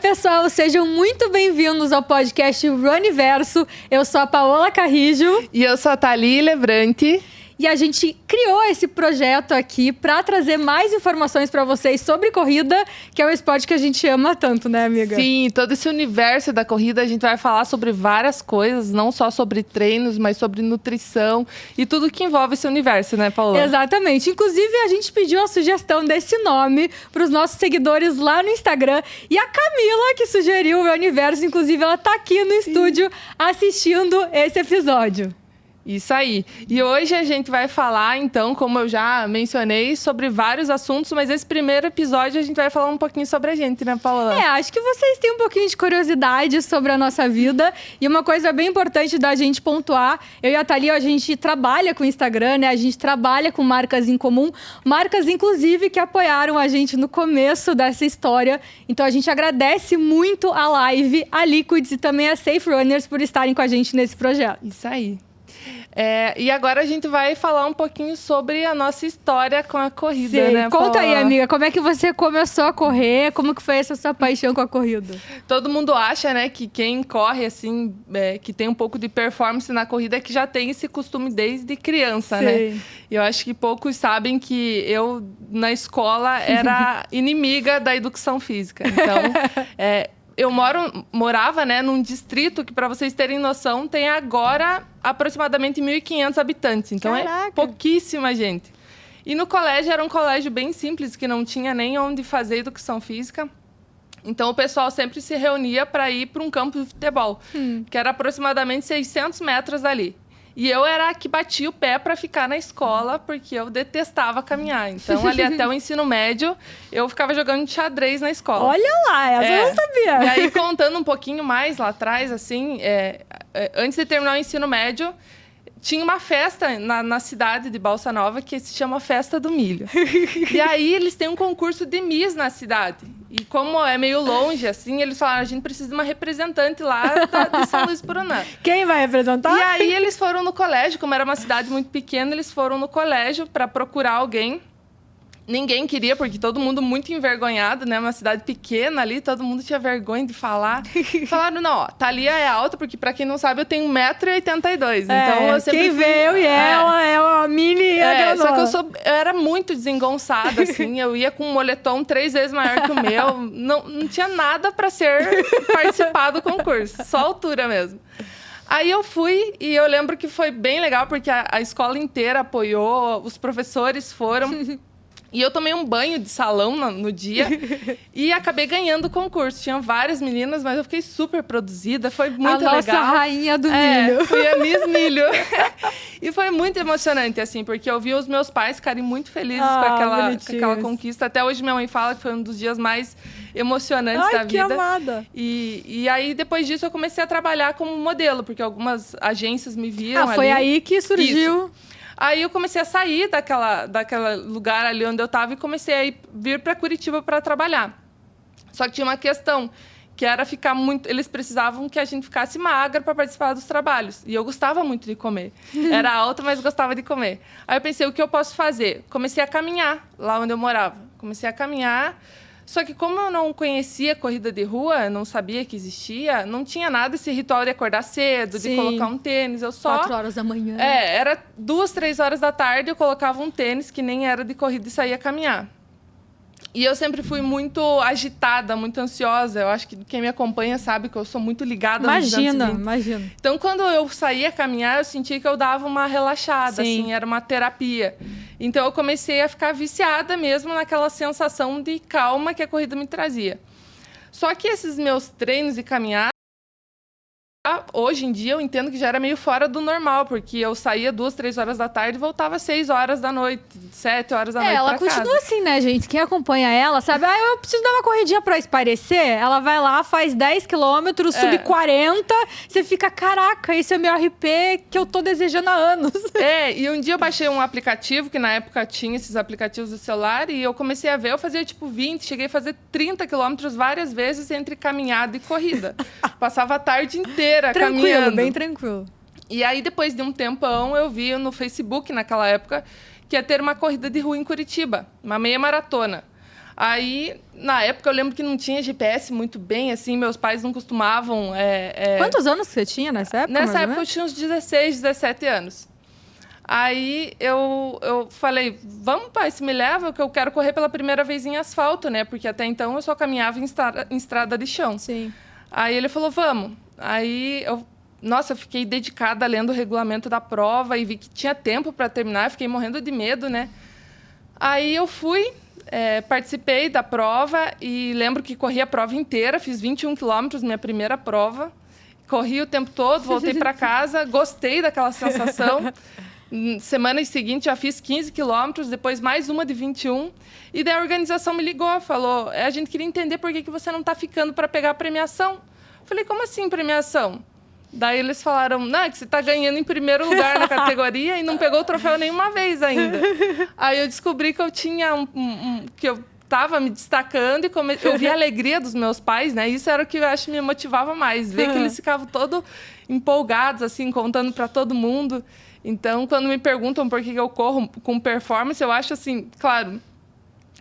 pessoal, sejam muito bem-vindos ao podcast Runiverso. Eu sou a Paola Carrijo. E eu sou a Thalie Lebrante. E a gente criou esse projeto aqui para trazer mais informações para vocês sobre corrida, que é um esporte que a gente ama tanto, né, amiga? Sim, todo esse universo da corrida, a gente vai falar sobre várias coisas, não só sobre treinos, mas sobre nutrição e tudo que envolve esse universo, né, Paola? Exatamente. Inclusive, a gente pediu a sugestão desse nome para os nossos seguidores lá no Instagram. E a Camila, que sugeriu o Universo, inclusive, ela tá aqui no estúdio assistindo esse episódio. Isso aí. E hoje a gente vai falar, então, como eu já mencionei, sobre vários assuntos, mas esse primeiro episódio a gente vai falar um pouquinho sobre a gente, né, Paola? Acho que vocês têm um pouquinho de curiosidade sobre a nossa vida. E uma coisa bem importante da gente pontuar, eu e a Thalia, a gente trabalha com o Instagram, né? A gente trabalha com marcas em comum, marcas, inclusive, que apoiaram a gente no começo dessa história. Então, a gente agradece muito a Live, a Liquids e também a Safe Runners por estarem com a gente nesse projeto. Isso aí. E agora a gente vai falar um pouquinho sobre a nossa história com a corrida, né, Paola? Conta aí, amiga, como é que você começou a correr? Como que foi essa sua paixão com a corrida? Todo mundo acha, né, que quem corre, assim, que tem um pouco de performance na corrida é que já tem esse costume desde criança, né? E eu acho que poucos sabem que eu, na escola, era inimiga da educação física. Então, eu morava, né, num distrito que, para vocês terem noção, tem agora aproximadamente 1.500 habitantes. Então, Caraca. É pouquíssima gente. E no colégio, era um colégio bem simples, que não tinha nem onde fazer educação física. Então, o pessoal sempre se reunia para ir para um campo de futebol, que era aproximadamente 600 metros dali. E eu era a que batia o pé para ficar na escola, porque eu detestava caminhar. Então, ali até o ensino médio, eu ficava jogando xadrez na escola. Olha lá, essa eu não sabia. E aí, contando um pouquinho mais lá atrás, assim, antes de terminar o ensino médio, tinha uma festa na cidade de Balsa Nova que se chama Festa do Milho. E aí, eles têm um concurso de Miss na cidade. E como é meio longe, assim, eles falaram, a gente precisa de uma representante lá de São Luís Paraná. Quem vai representar? E aí, eles foram no colégio, como era uma cidade muito pequena, eles foram no colégio para procurar alguém. Ninguém queria, porque todo mundo muito envergonhado, né? Uma cidade pequena ali, todo mundo tinha vergonha de falar. Falaram, não, ó, Thalia é alta, porque pra quem não sabe, eu tenho 1,82 m. Então, eu sempre quem vê eu e ela é uma mini... Só que eu era muito desengonçada, assim. Eu ia com um moletom 3 vezes maior que o meu. Não tinha nada pra participar do concurso. Só altura mesmo. Aí eu fui e eu lembro que foi bem legal, porque a escola inteira apoiou, os professores foram... E eu tomei um banho de salão no dia e acabei ganhando o concurso. Tinha várias meninas, mas eu fiquei super produzida, foi muito legal. A nossa rainha do milho. Fui a Miss Milho. E foi muito emocionante, assim, porque eu vi os meus pais ficarem muito felizes com aquela conquista. Até hoje minha mãe fala que foi um dos dias mais emocionantes da vida. Que amada! E aí, depois disso, eu comecei a trabalhar como modelo, porque algumas agências me viram ali. Foi aí que surgiu... Isso. Aí eu comecei a sair daquela lugar ali onde eu estava e comecei a vir para Curitiba para trabalhar. Só que tinha uma questão, que era ficar muito... Eles precisavam que a gente ficasse magra para participar dos trabalhos. E eu gostava muito de comer. Era alta, mas gostava de comer. Aí eu pensei, o que eu posso fazer? Comecei a caminhar lá onde eu morava. Comecei a caminhar... Só que como eu não conhecia corrida de rua, não sabia que existia, não tinha nada esse ritual de acordar cedo, de colocar um tênis. Eu só... 4 horas da manhã. Era 2, 3 horas da tarde, eu colocava um tênis que nem era de corrida e saía caminhar. E eu sempre fui muito agitada, muito ansiosa. Eu acho que quem me acompanha sabe que eu sou muito ligada nos Imagina. Então, quando eu saía caminhar, eu sentia que eu dava uma relaxada, assim, era uma terapia. Então, eu comecei a ficar viciada mesmo naquela sensação de calma que a corrida me trazia. Só que esses meus treinos de caminhada, hoje em dia, eu entendo que já era meio fora do normal, porque eu saía 2, 3 horas da tarde e voltava 6 horas da noite, 7 horas da noite ela pra casa. continua assim, né, gente? Quem acompanha ela sabe, eu preciso dar uma corridinha pra espairecer. Ela vai lá, faz 10 quilômetros, sub 40, você fica, caraca, esse é o meu RP que eu tô desejando há anos. E um dia eu baixei um aplicativo, que na época tinha esses aplicativos do celular, e eu comecei a ver, eu fazia tipo 20, cheguei a fazer 30 quilômetros várias vezes entre caminhada e corrida. Passava a tarde inteira caminhando. Bem tranquilo. E aí, depois de um tempão, eu vi no Facebook, naquela época, que ia ter uma corrida de rua em Curitiba, uma meia maratona. Aí, na época, eu lembro que não tinha GPS muito bem, assim, meus pais não costumavam... Quantos anos você tinha nessa época? Nessa época eu tinha uns 16, 17 anos. Aí eu falei, vamos, pai, se me leva, que eu quero correr pela primeira vez em asfalto, né? Porque até então eu só caminhava em estrada de chão. Sim. Aí ele falou, vamos. Aí eu fiquei dedicada lendo o regulamento da prova e vi que tinha tempo para terminar, fiquei morrendo de medo, né? Aí eu fui... participei da prova e lembro que corri a prova inteira, fiz 21 quilômetros, minha primeira prova. Corri o tempo todo, voltei para casa, gostei daquela sensação. Semana seguinte já fiz 15 quilômetros, depois mais uma de 21. E daí a organização me ligou, falou, a gente queria entender por que você não está ficando para pegar a premiação. Falei, como assim premiação? Daí eles falaram, não, é que você está ganhando em primeiro lugar na categoria e não pegou o troféu nenhuma vez ainda. Aí eu descobri que eu tinha que eu estava me destacando e eu vi a alegria dos meus pais, né? Isso era o que eu acho que me motivava mais, ver que eles ficavam todos empolgados, assim, contando para todo mundo. Então, quando me perguntam por que eu corro com performance, eu acho assim, claro...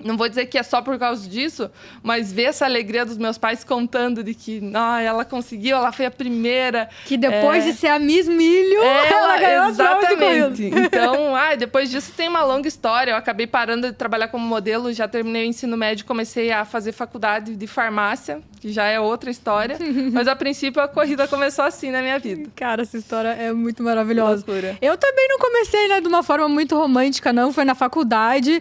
Não vou dizer que é só por causa disso, mas ver essa alegria dos meus pais contando de que ela conseguiu, ela foi a primeira. Que depois de ser a Miss Milho, ela ganhou exatamente. Então, depois disso tem uma longa história. Eu acabei parando de trabalhar como modelo, já terminei o ensino médio, comecei a fazer faculdade de farmácia, que já é outra história. Mas, a princípio, a corrida começou assim na minha vida. Cara, essa história é muito maravilhosa. Loucura. Eu também não comecei, né, de uma forma muito romântica, não. Foi na faculdade.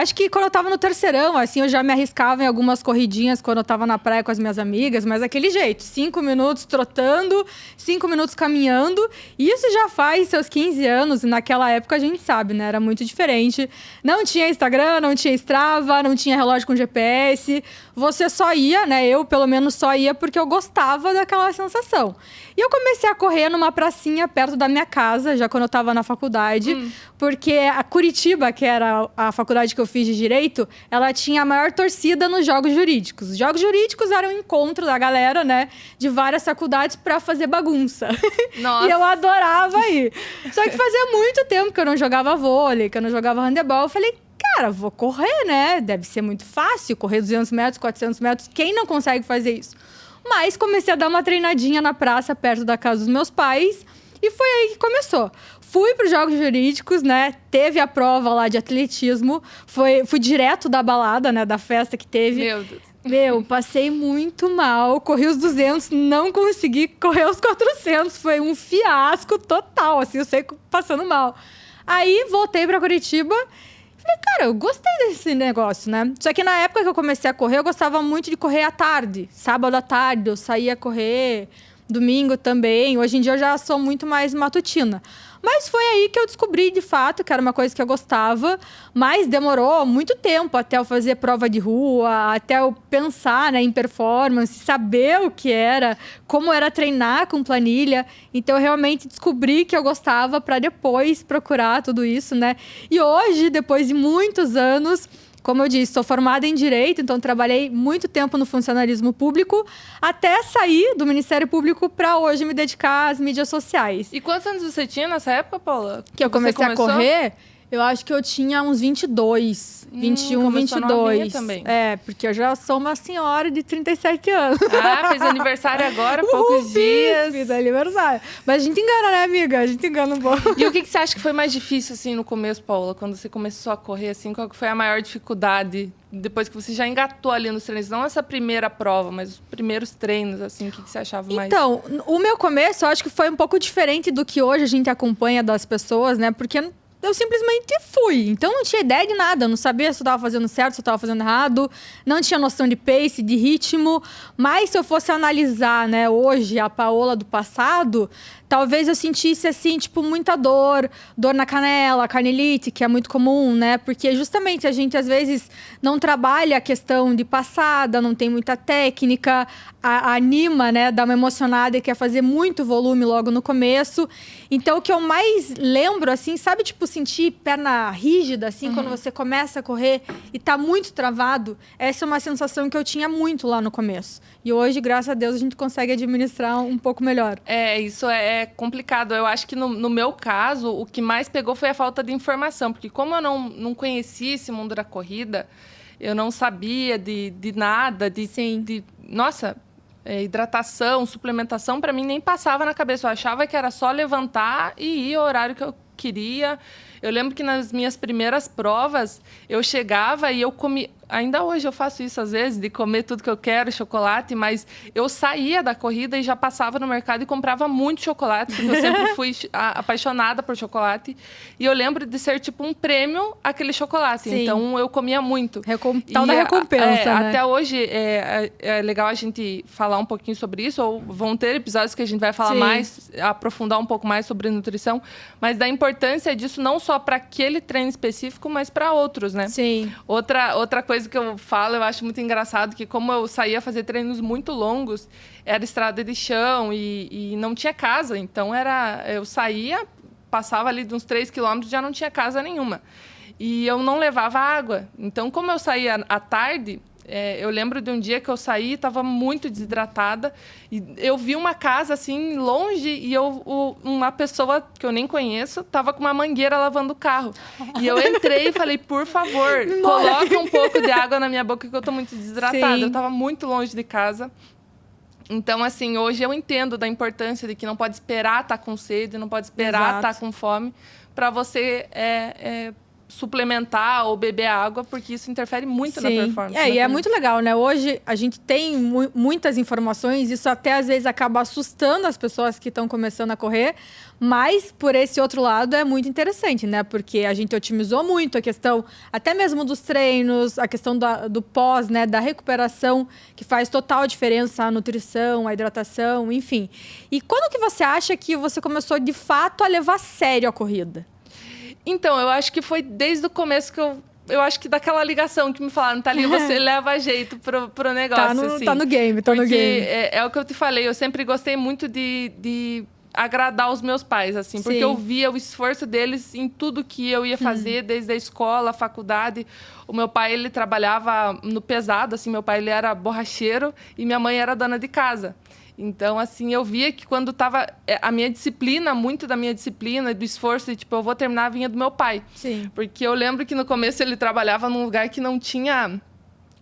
Acho que quando eu tava no terceirão, assim, eu já me arriscava em algumas corridinhas quando eu tava na praia com as minhas amigas, mas aquele jeito, 5 minutos trotando, 5 minutos caminhando. E isso já faz seus 15 anos, e naquela época a gente sabe, né? Era muito diferente. Não tinha Instagram, não tinha Strava, não tinha relógio com GPS. Você só ia, né? Eu, pelo menos, só ia porque eu gostava daquela sensação. E eu comecei a correr numa pracinha perto da minha casa, já quando eu estava na faculdade, porque a Curitiba, que era a faculdade que eu fiz de Direito, ela tinha a maior torcida nos Jogos Jurídicos. Os Jogos Jurídicos eram um encontro da galera, né, de várias faculdades para fazer bagunça. Nossa. E eu adorava ir. Só que fazia muito tempo que eu não jogava vôlei, que eu não jogava handebol. Eu falei, cara, vou correr, né? Deve ser muito fácil, correr 200 metros, 400 metros. Quem não consegue fazer isso? Mas comecei a dar uma treinadinha na praça, perto da casa dos meus pais. E foi aí que começou. Fui para os Jogos Jurídicos, né? Teve a prova lá de atletismo. Fui direto da balada, né? Da festa que teve. Meu Deus. Passei muito mal. Corri os 200, não consegui correr os 400. Foi um fiasco total, assim. Eu sei, passando mal. Aí, voltei para Curitiba. Falei, cara, eu gostei desse negócio, né? Só que na época que eu comecei a correr, eu gostava muito de correr à tarde. Sábado à tarde, eu saía correr, domingo também. Hoje em dia eu já sou muito mais matutina. Mas foi aí que eu descobri, de fato, que era uma coisa que eu gostava. Mas demorou muito tempo até eu fazer prova de rua, até eu pensar, né, em performance, saber o que era, como era treinar com planilha. Então, eu realmente descobri que eu gostava para depois procurar tudo isso, né? E hoje, depois de muitos anos... Como eu disse, sou formada em Direito, então trabalhei muito tempo no funcionalismo público, até sair do Ministério Público para hoje me dedicar às mídias sociais. E quantos anos você tinha nessa época, Paula? Que eu comecei a correr? Eu acho que eu tinha uns 22, 21, 22. Também. Porque eu já sou uma senhora de 37 anos. Fez aniversário agora, poucos dias. Fiz aniversário. Mas a gente engana, né, amiga? A gente engana um pouco. E o que você acha que foi mais difícil, assim, no começo, Paula? Quando você começou a correr, assim, qual que foi a maior dificuldade? Depois que você já engatou ali nos treinos, não essa primeira prova, mas os primeiros treinos, assim, o que você achava mais? Então, o meu começo, eu acho que foi um pouco diferente do que hoje a gente acompanha das pessoas, né? Porque... eu simplesmente fui. Então, não tinha ideia de nada. Eu não sabia se eu estava fazendo certo, se eu estava fazendo errado. Não tinha noção de pace, de ritmo. Mas, se eu fosse analisar, né, hoje, a Paola do passado... talvez eu sentisse, assim, tipo, muita dor na canela, canelite, que é muito comum, né? Porque justamente a gente, às vezes, não trabalha a questão de passada, não tem muita técnica, anima, né? Dá uma emocionada e quer fazer muito volume logo no começo. Então, o que eu mais lembro, assim, sabe, tipo, sentir perna rígida, assim, quando você começa a correr e tá muito travado? Essa é uma sensação que eu tinha muito lá no começo. E hoje, graças a Deus, a gente consegue administrar um pouco melhor. Isso é complicado. Eu acho que no meu caso, o que mais pegou foi a falta de informação. Porque como eu não conhecia esse mundo da corrida, eu não sabia de nada, nossa, hidratação, suplementação, para mim nem passava na cabeça. Eu achava que era só levantar e ir ao horário que eu queria. Eu lembro que nas minhas primeiras provas, eu chegava e eu comia... Ainda hoje eu faço isso às vezes, de comer tudo que eu quero, chocolate, mas eu saía da corrida e já passava no mercado e comprava muito chocolate, porque eu sempre fui apaixonada por chocolate. E eu lembro de ser tipo um prêmio aquele chocolate. Sim. Então eu comia muito. Tal da recompensa, né? Até hoje é legal a gente falar um pouquinho sobre isso, ou vão ter episódios que a gente vai falar mais, aprofundar um pouco mais sobre nutrição, mas da importância disso não só para aquele treino específico, mas para outros, né? Sim. Outra coisa que eu falo, eu acho muito engraçado, que como eu saía fazer treinos muito longos, era estrada de chão e não tinha casa. Então, eu saía, passava ali de uns 3 quilômetros, já não tinha casa nenhuma. E eu não levava água. Então, como eu saía à tarde... eu lembro de um dia que eu saí, estava muito desidratada, e eu vi uma casa assim longe e uma pessoa que eu nem conheço estava com uma mangueira lavando o carro. E eu entrei e falei, por favor, coloca um pouco de água na minha boca que eu estou muito desidratada. Eu estava muito longe de casa. Então, assim, hoje eu entendo da importância de que não pode esperar estar com sede, não pode esperar estar com fome para você suplementar ou beber água, porque isso interfere muito na performance. E é muito legal, né? Hoje a gente tem muitas informações, isso até às vezes acaba assustando as pessoas que estão começando a correr, mas por esse outro lado é muito interessante, né? Porque a gente otimizou muito a questão, até mesmo dos treinos, a questão do pós, né? Da recuperação, que faz total diferença a nutrição, a hidratação, enfim. E quando que você acha que você começou de fato a levar a sério a corrida? Então, eu acho que foi desde o começo que eu acho que daquela ligação que me falaram, Thalia, você leva jeito pro negócio, assim. Tá no game, no game. É o que eu te falei, eu sempre gostei muito de agradar os meus pais, assim, porque eu via o esforço deles em tudo que eu ia fazer, desde a escola, a faculdade. O meu pai, ele trabalhava no pesado, assim, meu pai, ele era borracheiro e minha mãe era dona de casa. Então, assim, eu via que quando tava a minha disciplina, muito da minha disciplina, do esforço, de, tipo, eu vou terminar, vinha do meu pai. Sim. Porque eu lembro que no começo ele trabalhava num lugar que não tinha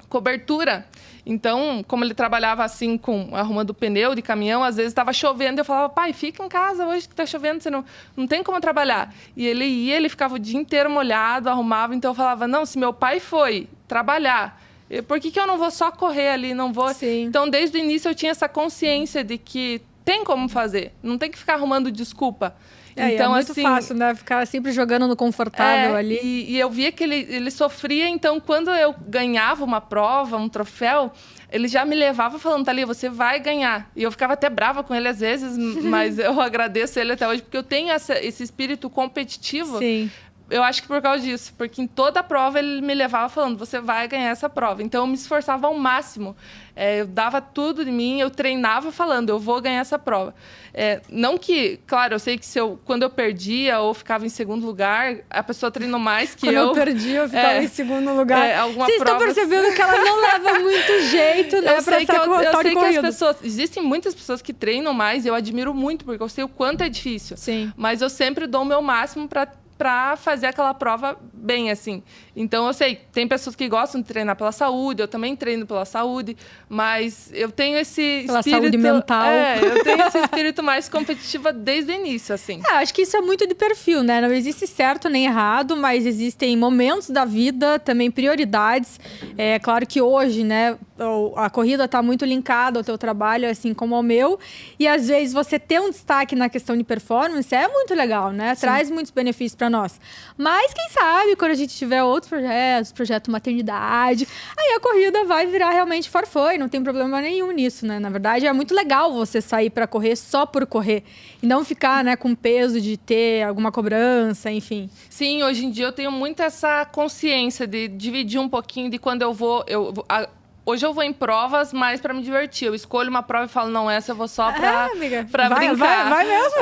cobertura. Então, como ele trabalhava assim, arrumando pneu de caminhão, às vezes estava chovendo, eu falava, pai, fica em casa hoje que está chovendo, você não tem como trabalhar. E ele ficava o dia inteiro molhado, arrumava, então eu falava, não, se meu pai foi trabalhar, por que eu não vou só correr ali, não vou... Sim. Então, desde o início, eu tinha essa consciência de que tem como fazer, não tem que ficar arrumando desculpa. Então, é muito assim, fácil, né? Ficar sempre jogando no confortável ali. E eu via que ele sofria, então, quando eu ganhava uma prova, um troféu, ele já me levava falando, Thalia, você vai ganhar. E eu ficava até brava com ele às vezes, mas eu agradeço ele até hoje, porque eu tenho esse espírito competitivo. Sim. Eu acho que por causa disso, porque em toda a prova ele me levava falando, você vai ganhar essa prova. Então, eu me esforçava ao máximo. Eu dava tudo de mim, eu treinava falando, eu vou ganhar essa prova. Não que, claro, eu sei que quando eu perdia ou ficava em segundo lugar, a pessoa treinou mais que quando eu perdia, eu ficava em segundo lugar. Vocês estão percebendo que ela não leva muito jeito, né? Eu sei que as pessoas... Existem muitas pessoas que treinam mais, e eu admiro muito, porque eu sei o quanto é difícil. Sim. Mas eu sempre dou o meu máximo para fazer aquela prova bem, assim. Então, eu sei, tem pessoas que gostam de treinar pela saúde, eu também treino pela saúde, mas eu tenho esse pela espírito... saúde mental. Eu tenho esse espírito mais competitivo desde o início, assim. Acho que isso é muito de perfil, né? Não existe certo nem errado, mas existem momentos da vida, também prioridades. É claro que hoje, né, a corrida está muito linkada ao teu trabalho, assim como ao meu, e às vezes você ter um destaque na questão de performance é muito legal, né? Sim. Traz muitos benefícios para nós. Mas quem sabe, quando a gente tiver outros projetos, projeto maternidade, aí a corrida vai virar realmente farfã, e não tem problema nenhum nisso, né? Na verdade, é muito legal você sair para correr só por correr e não ficar, né, com peso de ter alguma cobrança, enfim. Sim, hoje em dia eu tenho muito essa consciência de dividir um pouquinho de quando eu vou... Hoje eu vou em provas, mais para me divertir. Eu escolho uma prova e falo, não, essa eu vou só para brincar. Vai mesmo?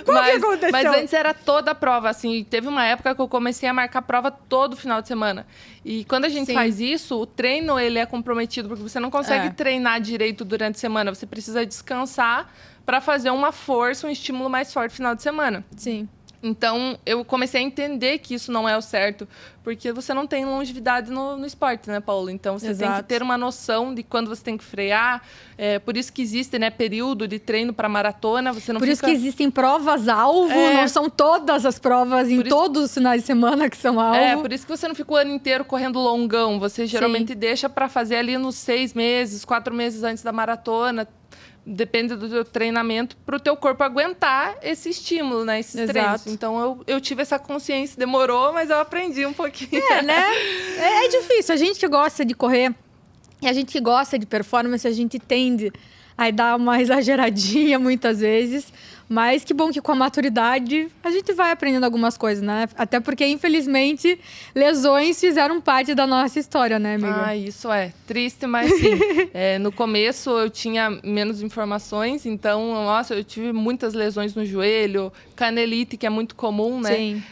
Como que aconteceu? Mas antes era toda a prova, assim. Teve uma época que eu comecei a marcar prova todo final de semana. E quando a gente faz isso, o treino ele é comprometido, porque você não consegue treinar direito durante a semana. Você precisa descansar para fazer uma força, um estímulo mais forte no final de semana. Sim. Então, eu comecei a entender que isso não é o certo, porque você não tem longevidade no esporte, né, Paulo? Então, você tem que ter uma noção de quando você tem que frear. Por isso que existe, né, período de treino para maratona. Você não Por isso que existem provas-alvo, não são todas as provas em todos os finais de semana que são alvo. Por isso que você não fica o ano inteiro correndo longão. Você geralmente deixa para fazer ali nos 6 meses, 4 meses antes da maratona. Depende do teu treinamento para o teu corpo aguentar esse estímulo, né? Esses treinos. Então, eu tive essa consciência. Demorou, mas eu aprendi um pouquinho. Né? É difícil. A gente que gosta de correr e a gente que gosta de performance, a gente tende a dar uma exageradinha muitas vezes. Mas que bom que com a maturidade a gente vai aprendendo algumas coisas, né? Até porque, infelizmente, lesões fizeram parte da nossa história, né, amiga? Isso é triste, mas sim. No começo eu tinha menos informações, então, nossa, eu tive muitas lesões no joelho, canelite, que é muito comum, né? Sim.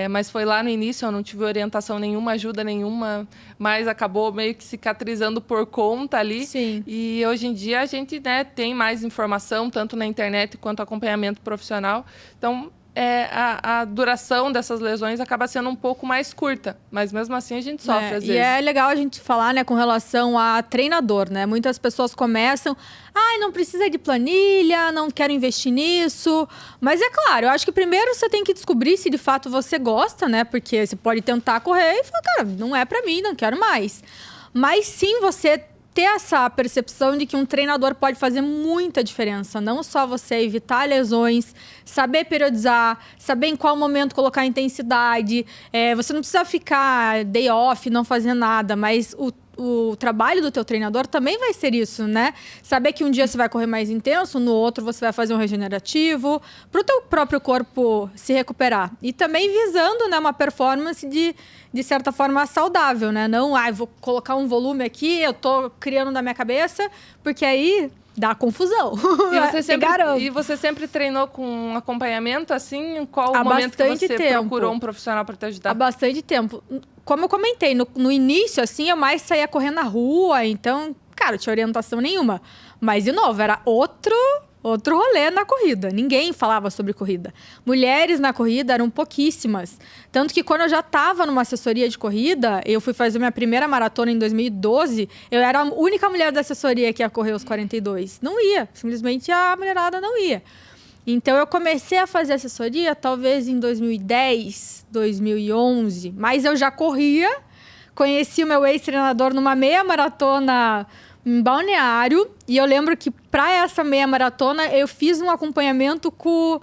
Mas foi lá no início, eu não tive orientação nenhuma, ajuda nenhuma, mas acabou meio que cicatrizando por conta ali. Sim. E hoje em dia a gente, né, tem mais informação, tanto na internet quanto acompanhamento profissional. Então, a duração dessas lesões acaba sendo um pouco mais curta, mas mesmo assim a gente sofre às vezes. E é legal a gente falar, né, com relação a treinador, né? Muitas pessoas começam, não precisa de planilha, não quero investir nisso. Mas é claro, eu acho que primeiro você tem que descobrir se de fato você gosta, né? Porque você pode tentar correr e falar, cara, não é pra mim, não quero mais. Mas sim, você ter essa percepção de que um treinador pode fazer muita diferença. Não só você evitar lesões, saber periodizar, saber em qual momento colocar intensidade. Você não precisa ficar day off, não fazer nada, mas o trabalho do teu treinador também vai ser isso, né? Saber que um dia você vai correr mais intenso, no outro você vai fazer um regenerativo, para o teu próprio corpo se recuperar. E também visando, né, uma performance de certa forma saudável, né? Não, vou colocar um volume aqui, eu tô criando na minha cabeça, porque aí dá confusão. E você sempre treinou com acompanhamento, assim? Qual o momento que você procurou um profissional para te ajudar? Há bastante tempo. Como eu comentei, no início, assim, eu mais saía correndo na rua, então, cara, não tinha orientação nenhuma. Mas, de novo, era outro rolê na corrida. Ninguém falava sobre corrida. Mulheres na corrida eram pouquíssimas. Tanto que quando eu já estava numa assessoria de corrida, eu fui fazer minha primeira maratona em 2012, eu era a única mulher da assessoria que ia correr os 42. Não ia. Simplesmente a mulherada não ia. Então, eu comecei a fazer assessoria talvez em 2010, 2011. Mas eu já corria. Conheci o meu ex-treinador numa meia maratona em Balneário. E eu lembro que para essa meia maratona eu fiz um acompanhamento com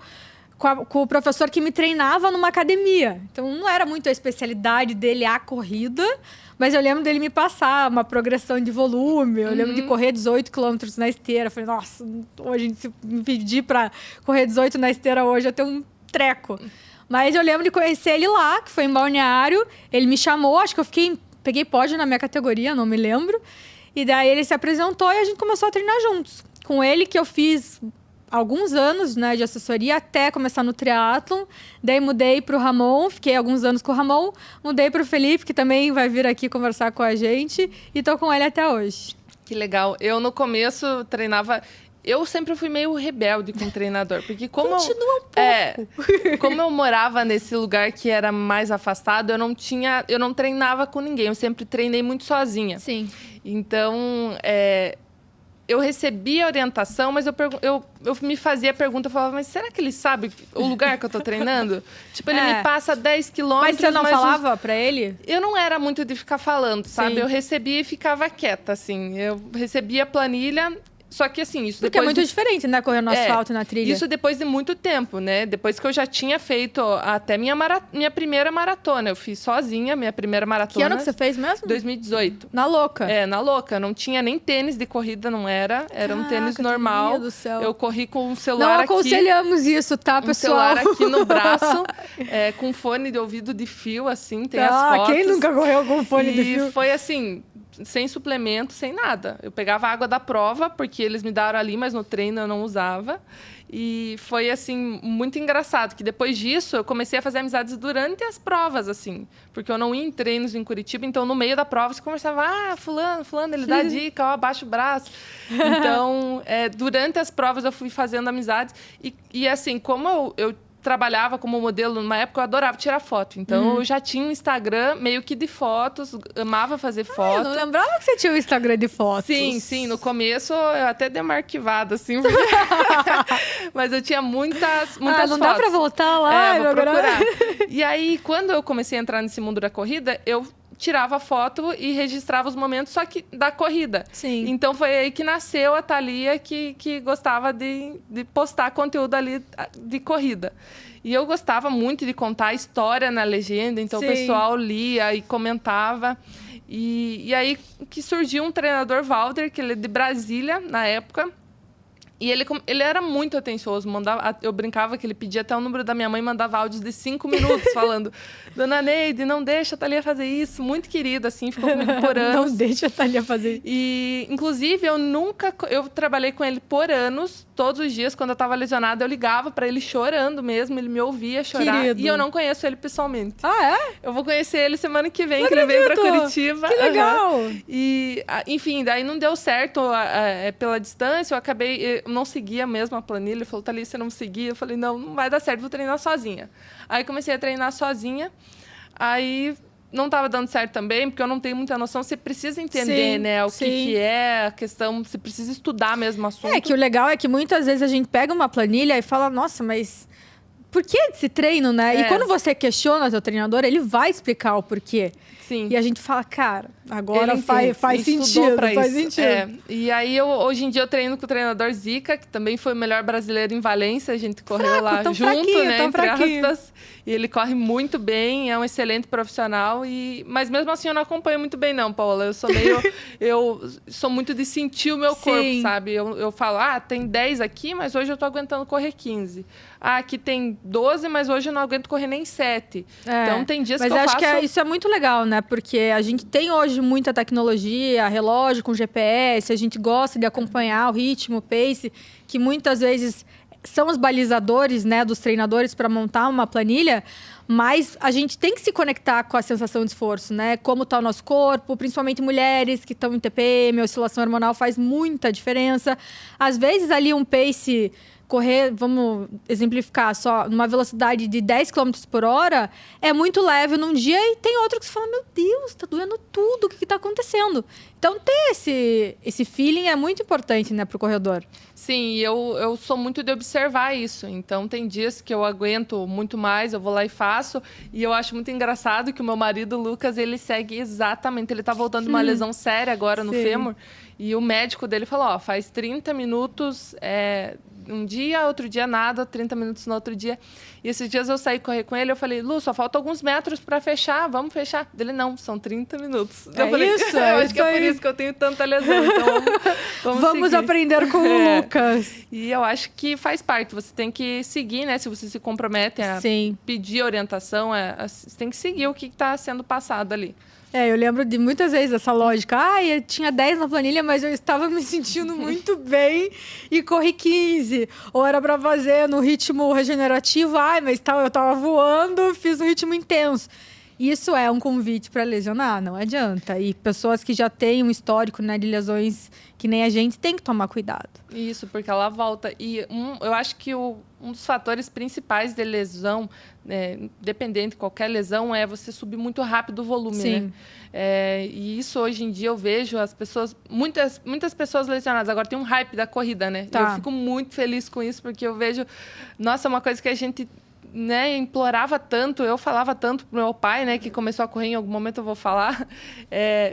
o professor que me treinava numa academia. Então não era muito a especialidade dele a corrida, mas eu lembro dele me passar uma progressão de volume. Eu lembro de correr 18 quilômetros na esteira. Eu falei, nossa, hoje se me pedir para correr 18 na esteira hoje eu tenho um treco. Mas eu lembro de conhecer ele lá, que foi em Balneário. Ele me chamou, acho que peguei pódio na minha categoria, não me lembro. E daí ele se apresentou e a gente começou a treinar juntos. Com ele que eu fiz alguns anos, né, de assessoria até começar no triatlon. Daí mudei para o Ramon, fiquei alguns anos com o Ramon. Mudei para o Felipe, que também vai vir aqui conversar com a gente. E tô com ele até hoje. Que legal. Eu, no começo, treinava... Eu sempre fui meio rebelde com o treinador, porque como como eu morava nesse lugar que era mais afastado, eu não treinava com ninguém, eu sempre treinei muito sozinha. Sim. Então, eu recebia orientação, mas eu me fazia a pergunta, eu falava, mas será que ele sabe o lugar que eu tô treinando? Tipo, ele me passa 10 quilômetros... Mas você não falava pra ele? Eu não era muito de ficar falando, sabe? Sim. Eu recebia e ficava quieta, assim. Eu recebia a planilha... Só que assim, isso porque é muito diferente, né? Correr no asfalto e na trilha. Isso depois de muito tempo, né? Depois que eu já tinha feito até minha primeira maratona. Eu fiz sozinha minha primeira maratona. Que ano que você fez mesmo? 2018. Na louca? Na louca. Não tinha nem tênis de corrida, não era. Era um tênis normal. Meu Deus do céu. Eu corri com um celular aqui. Não aconselhamos isso, tá, pessoal? Um celular aqui no braço, com fone de ouvido de fio, assim, tem as fotos. Quem nunca correu com fone de fio? E foi assim... sem suplemento, sem nada. Eu pegava a água da prova, porque eles me deram ali, mas no treino eu não usava. E foi, assim, muito engraçado, que depois disso eu comecei a fazer amizades durante as provas, assim. Porque eu não ia em treinos em Curitiba, então no meio da prova você conversava, fulano, ele dá dica, abaixa o braço. Então, durante as provas eu fui fazendo amizades. E assim, como eu trabalhava como modelo numa época, eu adorava tirar foto. Então, eu já tinha um Instagram meio que de fotos, amava fazer foto. Eu não lembrava que você tinha um Instagram de fotos. Sim. No começo, eu até dei uma arquivada, assim. Mas eu tinha muitas não fotos. dá pra voltar lá? Vou procurar. E aí, quando eu comecei a entrar nesse mundo da corrida, eu tirava foto e registrava os momentos, só que da corrida. Sim. Então, foi aí que nasceu a Thalia, que gostava de postar conteúdo ali de corrida. E eu gostava muito de contar a história na legenda, então o pessoal lia e comentava. E aí que surgiu um treinador, Valder, que ele é de Brasília, na época. E ele era muito atencioso. Eu brincava que ele pedia até o número da minha mãe e mandava áudios de 5 minutos falando: Dona Neide, não deixa a Thalia fazer isso. Muito querido, assim, ficou comigo por anos. Não deixa a Thalia fazer isso. E, inclusive, eu trabalhei com ele por anos. Todos os dias, quando eu estava lesionada, eu ligava para ele chorando mesmo. Ele me ouvia chorar. Querido. E eu não conheço ele pessoalmente. Ah, é? Eu vou conhecer ele semana que vem, que ele veio para Curitiba. Que legal! E, enfim, daí não deu certo pela distância. Eu acabei... Eu não seguia mesmo a planilha. Ele falou: Thalia, você não me seguia? Eu falei: não vai dar certo, vou treinar sozinha. Aí comecei a treinar sozinha. Aí não estava dando certo também, porque eu não tenho muita noção. Você precisa entender, né, o que é a questão. Você precisa estudar mesmo o assunto. É que o legal é que muitas vezes a gente pega uma planilha e fala: nossa, mas por que esse treino, né? E quando você questiona o seu treinador, ele vai explicar o porquê. Sim. E a gente fala: cara, agora faz sentido. Faz sentido. E aí, hoje em dia, eu treino com o treinador Zica, que também foi o melhor brasileiro em Valência. A gente correu lá junto, né? Entre aspas. E ele corre muito bem, é um excelente profissional. Mas mesmo assim, eu não acompanho muito bem, não, Paula. Eu sou meio... eu sou muito de sentir o meu corpo, sabe? Eu falo: tem 10 aqui, mas hoje eu tô aguentando correr 15. Aqui tem 12, mas hoje eu não aguento correr nem 7. Então, tem dias que eu faço... Mas acho que isso é muito legal, né? Porque a gente tem hoje muita tecnologia, relógio com GPS, a gente gosta de acompanhar o ritmo, o pace, que muitas vezes são os balizadores, né, dos treinadores para montar uma planilha, mas a gente tem que se conectar com a sensação de esforço, né? Como está o nosso corpo, principalmente mulheres que estão em TPM, oscilação hormonal faz muita diferença. Às vezes ali um pace... correr, vamos exemplificar, só numa velocidade de 10 km por hora, é muito leve num dia e tem outro que você fala: meu Deus, tá doendo tudo, o que tá acontecendo? Então, ter esse feeling é muito importante, né, pro corredor. Sim, eu sou muito de observar isso. Então, tem dias que eu aguento muito mais, eu vou lá e faço. E eu acho muito engraçado que o meu marido, Lucas, ele segue exatamente. Ele tá voltando de uma lesão séria agora no fêmur. E o médico dele falou: faz 30 minutos... um dia, outro dia nada, 30 minutos no outro dia. E esses dias eu saí correr com ele, eu falei: Lu, só falta alguns metros para fechar, vamos fechar. Ele: não, são 30 minutos. Eu falei: eu acho que é por isso que eu tenho tanta lesão, então vamos aprender com o Lucas. E eu acho que faz parte, você tem que seguir, né? Se você se compromete a pedir orientação, você tem que seguir o que está sendo passado ali. Eu lembro de muitas vezes essa lógica. Eu tinha 10 na planilha, mas eu estava me sentindo muito bem e corri 15. Ou era para fazer no ritmo regenerativo. Mas eu estava voando, fiz um ritmo intenso. Isso é um convite para lesionar, não adianta. E pessoas que já têm um histórico, né, de lesões que nem a gente, tem que tomar cuidado. Isso, porque ela volta. E eu acho que um dos fatores principais de lesão, dependendo de qualquer lesão, é você subir muito rápido o volume, Sim. né? E isso, hoje em dia, eu vejo as pessoas... Muitas pessoas lesionadas. Agora, tem um hype da corrida, né? Tá. Eu fico muito feliz com isso, porque eu vejo... Nossa, é uma coisa que a gente... né, implorava tanto, eu falava tanto pro meu pai, né, que começou a correr, em algum momento eu vou falar,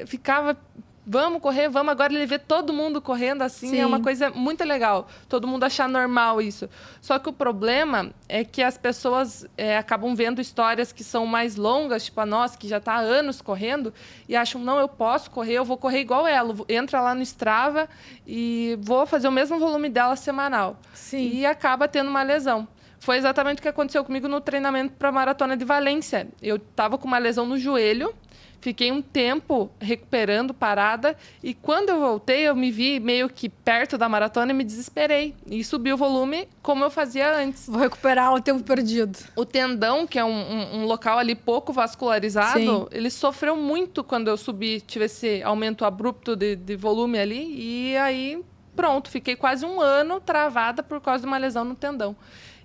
ficava: vamos correr, vamos. Agora ele vê todo mundo correndo assim, é uma coisa muito legal, todo mundo achar normal isso. Só que o problema é que as pessoas acabam vendo histórias que são mais longas, tipo a nossa, que já está há anos correndo, e acham: não, eu posso correr, eu vou correr igual ela, entra lá no Strava e vou fazer o mesmo volume dela semanal. Sim. E acaba tendo uma lesão. Foi exatamente o que aconteceu comigo no treinamento para a Maratona de Valência. Eu estava com uma lesão no joelho, fiquei um tempo recuperando, parada, e quando eu voltei, eu me vi meio que perto da maratona e me desesperei. E subi o volume como eu fazia antes. Vou recuperar o tempo perdido. O tendão, que é um local ali pouco vascularizado, ele sofreu muito quando eu subi, tive esse aumento abrupto de volume ali, e aí, pronto, fiquei quase um ano travada por causa de uma lesão no tendão.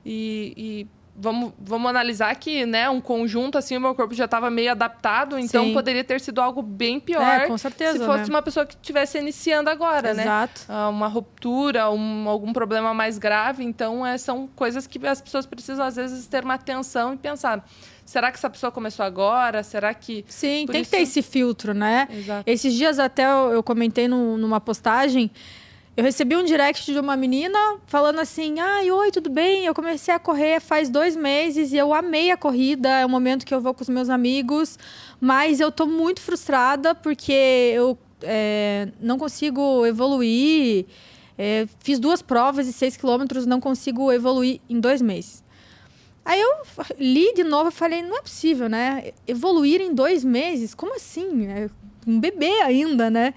E vamos analisar que, né, um conjunto, assim, o meu corpo já estava meio adaptado, então poderia ter sido algo bem pior. Com certeza, se fosse uma pessoa que estivesse iniciando agora, Exato. né? Uma ruptura, algum problema mais grave. Então, são coisas que as pessoas precisam, às vezes, ter uma atenção e pensar... Será que essa pessoa começou agora? Será que... Sim, tem que ter esse filtro, né? Exato. Esses dias até eu comentei numa postagem, eu recebi um direct de uma menina falando assim, oi, tudo bem? Eu comecei a correr faz 2 meses e eu amei a corrida, é o momento que eu vou com os meus amigos, mas eu tô muito frustrada porque eu não consigo evoluir, fiz 2 provas de 6 quilômetros, não consigo evoluir em 2 meses. Aí eu li de novo e falei, não é possível, né? Evoluir em 2 meses? Como assim? É um bebê ainda, né?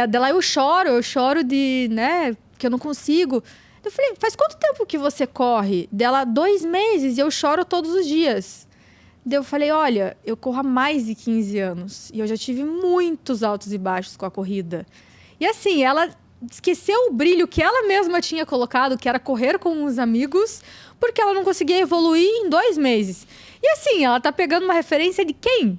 Daí eu choro de, né, que eu não consigo. Eu falei, faz quanto tempo que você corre? Dela, 2 meses e eu choro todos os dias. Daí eu falei, olha, eu corro há mais de 15 anos e eu já tive muitos altos e baixos com a corrida. E assim, ela esqueceu o brilho que ela mesma tinha colocado, que era correr com os amigos, porque ela não conseguia evoluir em 2 meses. E assim, ela tá pegando uma referência de quem?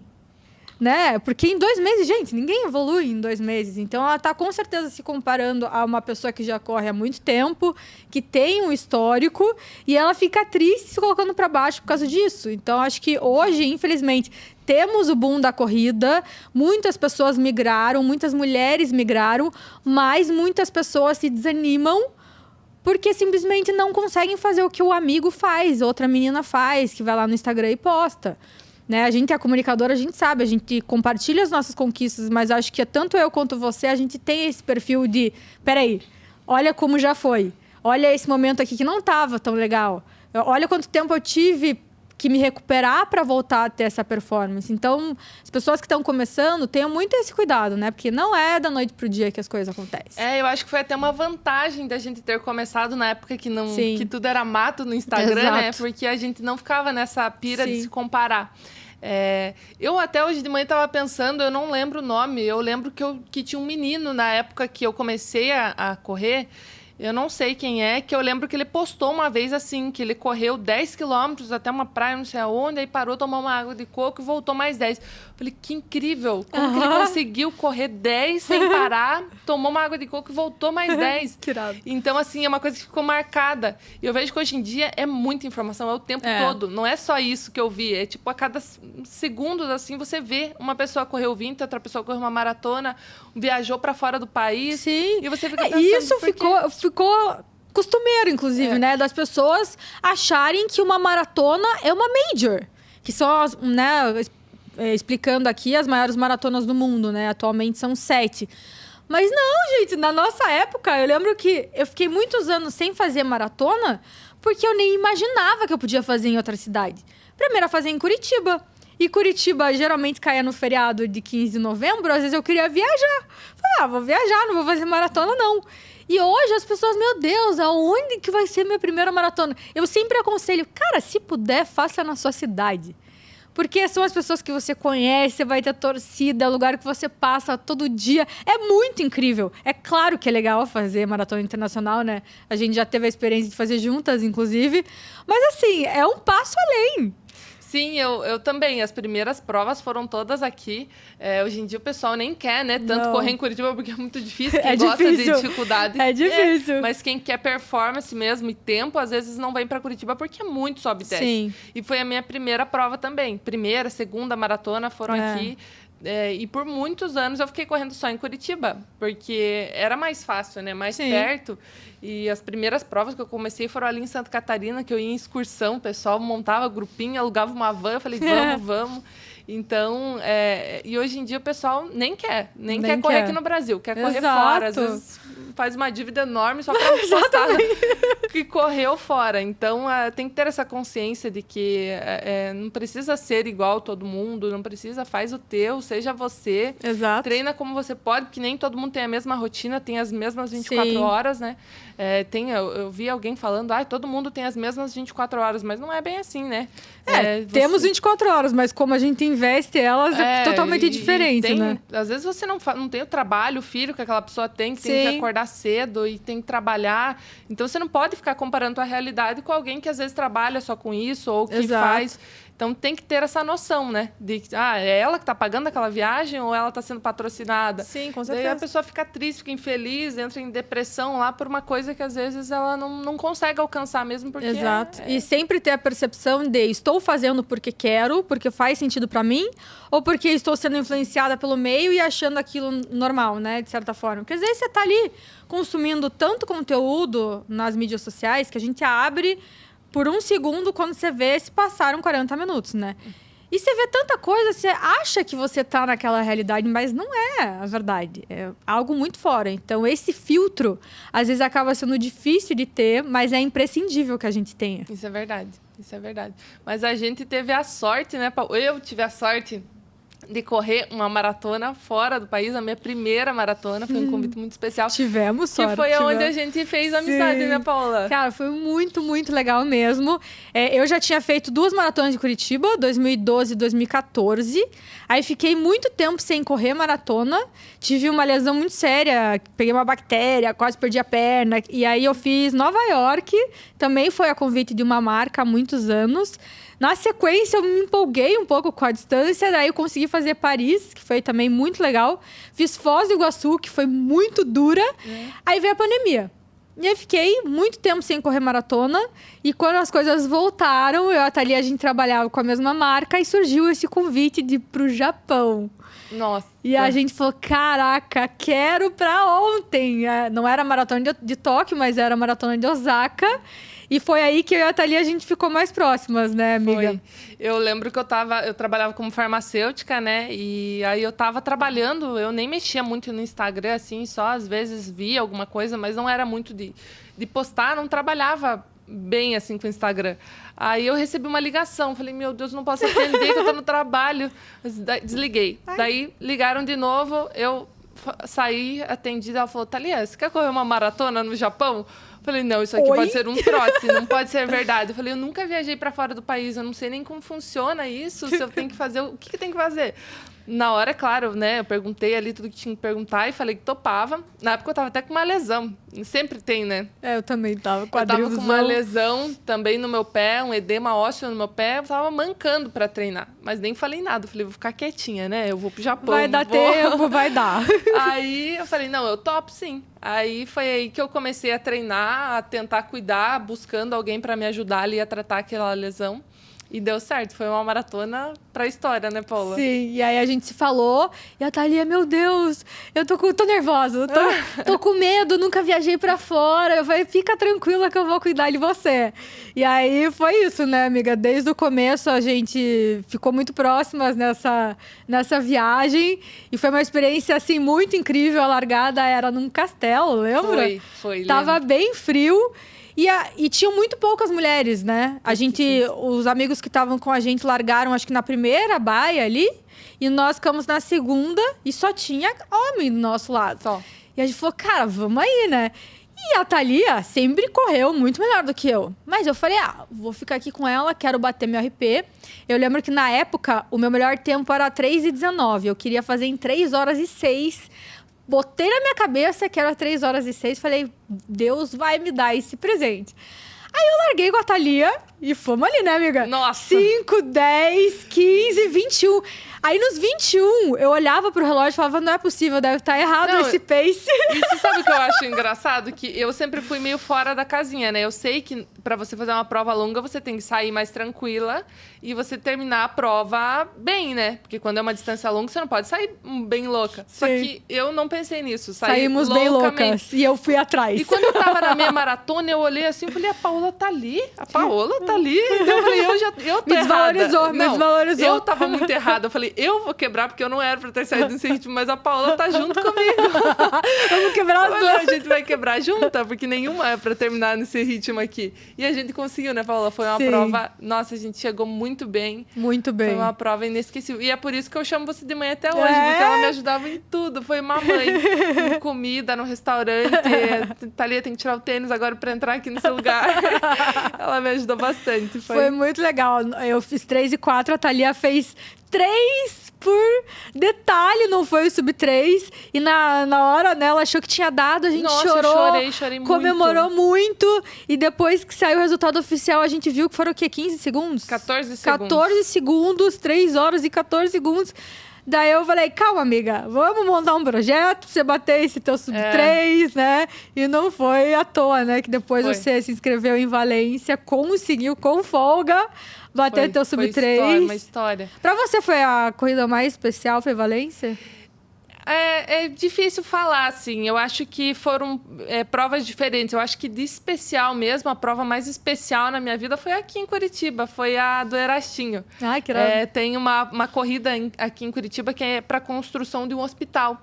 Né? Porque em 2 meses, gente, ninguém evolui em 2 meses. Então, ela tá com certeza se comparando a uma pessoa que já corre há muito tempo, que tem um histórico, e ela fica triste se colocando para baixo por causa disso. Então, acho que hoje, infelizmente, temos o boom da corrida, muitas pessoas migraram, muitas mulheres migraram, mas muitas pessoas se desanimam porque simplesmente não conseguem fazer o que o amigo faz, outra menina faz, que vai lá no Instagram e posta. Né? A gente é comunicadora, a gente sabe, a gente compartilha as nossas conquistas, mas acho que tanto eu quanto você, a gente tem esse perfil de, peraí, olha como já foi, olha esse momento aqui que não estava tão legal, olha quanto tempo eu tive que me recuperar para voltar a ter essa performance. Então, as pessoas que estão começando, tenham muito esse cuidado, né? Porque não é da noite pro dia que as coisas acontecem. Eu acho que foi até uma vantagem da gente ter começado na época que tudo era mato no Instagram, Exato. né? Porque a gente não ficava nessa pira Sim. de se comparar. Eu até hoje de manhã estava pensando, eu não lembro o nome, eu lembro que tinha um menino na época que eu comecei a correr, eu não sei quem é, que eu lembro que ele postou uma vez assim, que ele correu 10 quilômetros até uma praia, não sei aonde, aí parou, tomou uma água de coco e voltou mais 10. Falei, que incrível! Como que ele conseguiu correr 10 sem parar, tomou uma água de coco e voltou mais 10? Que irado. Então, assim, é uma coisa que ficou marcada. E eu vejo que hoje em dia é muita informação, é o tempo todo. Não é só isso que eu vi, é tipo a cada segundos, assim, você vê uma pessoa correu 20, outra pessoa correu uma maratona, viajou para fora do país. Sim. E você fica pensando... Isso ficou costumeiro, inclusive, né? Das pessoas acharem que uma maratona é uma major. Que são, né, explicando aqui, as maiores maratonas do mundo, né? Atualmente são 7. Mas não, gente, na nossa época, eu lembro que eu fiquei muitos anos sem fazer maratona porque eu nem imaginava que eu podia fazer em outra cidade. Primeiro, fazer em Curitiba. E Curitiba geralmente caía no feriado de 15 de novembro, às vezes eu queria viajar. Falei, vou viajar, não vou fazer maratona, não. E hoje as pessoas, meu Deus, aonde que vai ser minha primeira maratona? Eu sempre aconselho, cara, se puder, faça na sua cidade. Porque são as pessoas que você conhece, vai ter torcida, é o lugar que você passa todo dia. É muito incrível. É claro que é legal fazer maratona internacional, né? A gente já teve a experiência de fazer juntas, inclusive. Mas, assim, é um passo além. Sim, eu também. As primeiras provas foram todas aqui. Hoje em dia o pessoal nem quer, né? Tanto correr em Curitiba, porque é muito difícil. Quem gosta de dificuldade. É difícil. Mas quem quer performance mesmo e tempo, às vezes não vem para Curitiba porque é muito sobe e desce. Sim. E foi a minha primeira prova também. Primeira, segunda maratona foram aqui. E por muitos anos eu fiquei correndo só em Curitiba, porque era mais fácil, né? Mais perto. E as primeiras provas que eu comecei foram ali em Santa Catarina, que eu ia em excursão, o pessoal montava grupinho, alugava uma van, eu falei, vamos. Então, e hoje em dia o pessoal nem quer correr aqui no Brasil, quer correr fora. Às vezes faz uma dívida enorme só para postar que correu fora. Então, tem que ter essa consciência de que não precisa ser igual todo mundo, não precisa, faz o teu, seja você. Exato. Treina como você pode, porque nem todo mundo tem a mesma rotina, tem as mesmas 24 horas, né? Eu vi alguém falando, todo mundo tem as mesmas 24 horas, mas não é bem assim, né? Temos 24 horas, mas como a gente investe elas, é totalmente diferente, né? Às vezes você não tem o trabalho, o filho que aquela pessoa tem que acordar cedo e tem que trabalhar. Então, você não pode ficar comparando a realidade com alguém que às vezes trabalha só com isso ou que faz... Então, tem que ter essa noção, né? De que, é ela que está pagando aquela viagem ou ela está sendo patrocinada? Sim, com certeza. Daí a pessoa fica triste, fica infeliz, entra em depressão lá por uma coisa que, às vezes, ela não consegue alcançar mesmo porque... Exato. E sempre ter a percepção de estou fazendo porque quero, porque faz sentido para mim, ou porque estou sendo influenciada pelo meio e achando aquilo normal, né? De certa forma. Porque às vezes você está ali consumindo tanto conteúdo nas mídias sociais que a gente abre... por um segundo, quando você vê, se passaram 40 minutos, né? E você vê tanta coisa, você acha que você tá naquela realidade, mas não é a verdade. É algo muito fora. Então, esse filtro, às vezes, acaba sendo difícil de ter, mas é imprescindível que a gente tenha. Isso é verdade. Isso é verdade. Mas a gente teve a sorte, né, Paulo? Eu tive a sorte de correr uma maratona fora do país, a minha primeira maratona, foi um convite muito especial. Tivemos sorte. Que foi onde a gente fez amizade, né, Paula? Cara, foi muito, muito legal mesmo. Eu já tinha feito 2 maratonas de Curitiba, 2012 e 2014. Aí fiquei muito tempo sem correr maratona. Tive uma lesão muito séria, peguei uma bactéria, quase perdi a perna. E aí eu fiz Nova York, também foi a convite de uma marca há muitos anos. Na sequência, eu me empolguei um pouco com a distância, daí eu consegui fazer Paris, que foi também muito legal. Fiz Foz do Iguaçu, que foi muito dura. Aí veio a pandemia. E aí fiquei muito tempo sem correr maratona. E quando as coisas voltaram, eu e a Thalia, a gente trabalhava com a mesma marca e surgiu esse convite de ir pro Japão. Nossa. E a gente falou, caraca, quero pra ontem. Não era a maratona de Tóquio, mas era a maratona de Osaka. E foi aí que eu e a Thalia, a gente ficou mais próximas, né, amiga? Foi. Eu lembro que eu trabalhava como farmacêutica, né? E aí eu tava trabalhando, eu nem mexia muito no Instagram, assim, só às vezes via alguma coisa, mas não era muito de postar, não trabalhava bem, assim, com o Instagram. Aí eu recebi uma ligação, falei, meu Deus, não posso atender, que eu tô no trabalho. Desliguei. Daí ligaram de novo, eu saí, atendi, ela falou, Thalia, você quer correr uma maratona no Japão? Falei, não, isso aqui pode ser um trote, não pode ser verdade. Eu falei, eu nunca viajei para fora do país, eu não sei nem como funciona isso, se eu tenho que fazer, o que tem que fazer? Na hora, claro, né, eu perguntei ali tudo que tinha que perguntar e falei que topava. Na época eu tava até com uma lesão, sempre tem, né? Eu também tava, eu tava com uma lesão também no meu pé, um edema ósseo no meu pé, eu tava mancando para treinar, mas nem falei nada. Eu falei, vou ficar quietinha, né, eu vou pro Japão. Vai dar tempo, vai dar. Aí eu falei, não, eu topo sim. Aí foi aí que eu comecei a treinar, a tentar cuidar, buscando alguém para me ajudar ali a tratar aquela lesão. E deu certo, foi uma maratona pra história, né, Paula? Sim, e aí a gente se falou, e a Thalia, meu Deus, eu tô nervosa, tô com medo, nunca viajei pra fora. Eu falei, fica tranquila que eu vou cuidar de você. E aí foi isso, né, amiga? Desde o começo a gente ficou muito próximas nessa viagem, e foi uma experiência, assim, muito incrível. A largada era num castelo, lembra? Foi. Tava bem frio. E tinham muito poucas mulheres, né? Os amigos que estavam com a gente largaram, acho que na primeira baia ali. E nós ficamos na segunda e só tinha homem do nosso lado. Só. E a gente falou, cara, vamos aí, né? E a Thalia sempre correu muito melhor do que eu. Mas eu falei, vou ficar aqui com ela, quero bater meu RP. Eu lembro que na época, o meu melhor tempo era 3:19. Eu queria fazer em 3:06. Botei na minha cabeça que era 3:06. Falei, Deus vai me dar esse presente. Aí eu larguei com a Thalia e fomos ali, né, amiga? Nossa! 5, 10, 15, 21. Aí nos 21, eu olhava pro relógio e falava, não é possível, deve estar errado esse pace. E você sabe o que eu acho engraçado? Que eu sempre fui meio fora da casinha, né? Eu sei que pra você fazer uma prova longa, você tem que sair mais tranquila e você terminar a prova bem, né? Porque quando é uma distância longa, você não pode sair bem louca. Sim. Só que eu não pensei nisso. Saímos bem loucas. E eu fui atrás. E quando eu tava na minha maratona, eu olhei assim e falei, a Paola tá ali. A Paola tá ali. Então eu falei, eu tô me desvalorizou. Eu tava muito errada. Eu falei, eu vou quebrar porque eu não era pra ter saído nesse ritmo, mas a Paola tá junto comigo. Vamos quebrar as duas. A gente vai quebrar junta, porque nenhuma é pra terminar nesse ritmo aqui. E a gente conseguiu, né, Paola? Foi uma prova... Nossa, a gente chegou muito bem. Muito bem. Foi uma prova inesquecível. E é por isso que eu chamo você de mãe até hoje, porque ela me ajudava em tudo. Foi uma mãe. Em comida, no restaurante. Thalia, tem que tirar o tênis agora pra entrar aqui nesse lugar. Ela me ajudou bastante. bastante. Foi muito legal. Eu fiz 3 e 4, a Thalia fez 3 por detalhe, não foi o sub-3. E na hora, né, ela achou que tinha dado, a gente chorou. Eu chorei muito. Comemorou muito. E depois que saiu o resultado oficial, a gente viu que foram o quê? 15 segundos? 14 segundos. 14 segundos, 3 horas e 14 segundos. Daí eu falei, calma, amiga, vamos montar um projeto pra você bater esse teu sub-3, né? E não foi à toa, né? Que depois você se inscreveu em Valência, conseguiu com folga bater teu sub-3. Foi uma história. Pra você foi a corrida mais especial, foi Valência? É difícil falar, assim. Eu acho que foram provas diferentes. Eu acho que de especial mesmo, a prova mais especial na minha vida foi aqui em Curitiba. Foi a do Erastinho. Ai, que legal. Tem uma corrida aqui em Curitiba que é para construção de um hospital.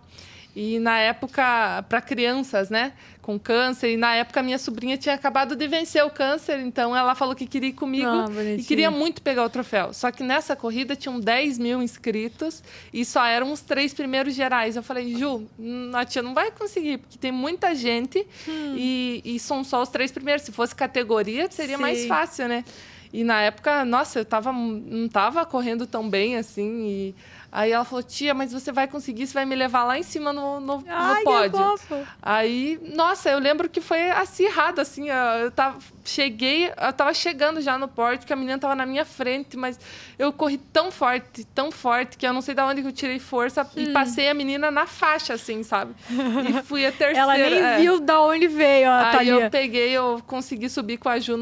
E na época, para crianças, né? Com câncer. E na época, minha sobrinha tinha acabado de vencer o câncer. Então, ela falou que queria ir comigo. E queria muito pegar o troféu. Só que nessa corrida, tinham 10 mil inscritos. E só eram os 3 primeiros gerais. Eu falei, Ju, a tia não vai conseguir. Porque tem muita gente. E são só os 3 primeiros. Se fosse categoria, seria mais fácil, né? E na época, nossa, eu não tava correndo tão bem, assim. E aí ela falou, tia, mas você vai conseguir, você vai me levar lá em cima no pódio. Que fofo. Aí, nossa, eu lembro que foi acirrado, assim. Eu tava chegando já no pódio, que a menina tava na minha frente, mas eu corri tão forte, que eu não sei de onde eu tirei força e passei a menina na faixa, assim, sabe? E fui a terceira. Ela nem viu de onde veio a Thalia. Aí eu consegui subir com a Ju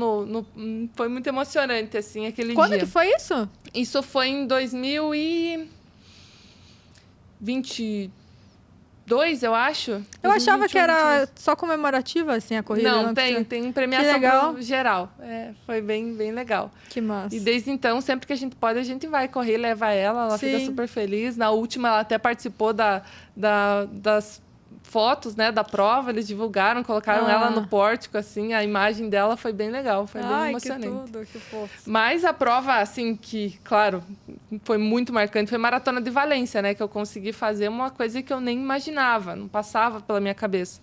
foi muito emocionante, assim, aquele dia. Quando que foi isso? Isso foi em 2022, eu acho. Eu achava que era só comemorativa, assim, a corrida. Não, tem premiação pro geral. Foi bem, bem legal. Que massa. E desde então, sempre que a gente pode, a gente vai correr, leva ela fica super feliz. Na última, ela até participou das fotos, né, da prova, eles divulgaram, colocaram ela no pórtico, assim, a imagem dela foi bem legal, foi bem emocionante. Que fofo. Mas a prova, assim, que, claro, foi muito marcante, foi Maratona de Valência, né, que eu consegui fazer uma coisa que eu nem imaginava, não passava pela minha cabeça.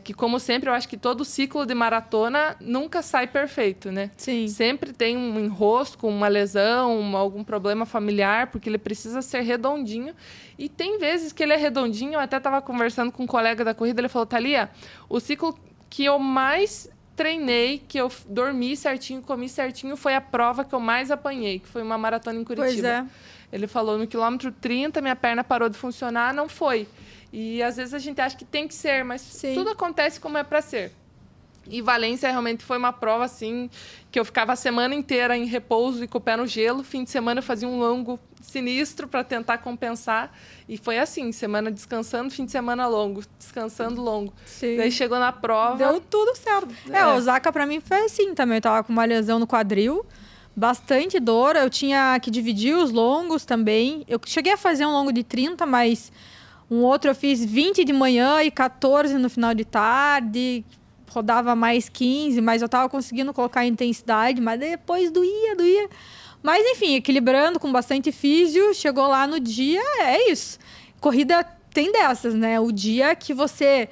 Que, como sempre, eu acho que todo ciclo de maratona nunca sai perfeito, né? Sim. Sempre tem um enrosco, uma lesão, algum problema familiar, porque ele precisa ser redondinho. E tem vezes que ele é redondinho, eu até estava conversando com um colega da corrida, ele falou, Thalia, o ciclo que eu mais treinei, que eu dormi certinho, comi certinho, foi a prova que eu mais apanhei, que foi uma maratona em Curitiba. Pois é. Ele falou, no quilômetro 30, minha perna parou de funcionar, não foi. E às vezes a gente acha que tem que ser, mas tudo acontece como é para ser. E Valência realmente foi uma prova assim que eu ficava a semana inteira em repouso e com o pé no gelo. Fim de semana eu fazia um longo sinistro para tentar compensar. E foi assim, semana descansando, fim de semana longo, descansando longo. Sim. Daí chegou na prova... Deu tudo certo. Osaka para mim foi assim também. Eu tava com uma lesão no quadril, bastante dor. Eu tinha que dividir os longos também. Eu cheguei a fazer um longo de 30, mas... Um outro eu fiz 20 de manhã e 14 no final de tarde. Rodava mais 15, mas eu tava conseguindo colocar intensidade. Mas depois doía. Mas, enfim, equilibrando com bastante físio. Chegou lá no dia, é isso. Corrida tem dessas, né? O dia que você...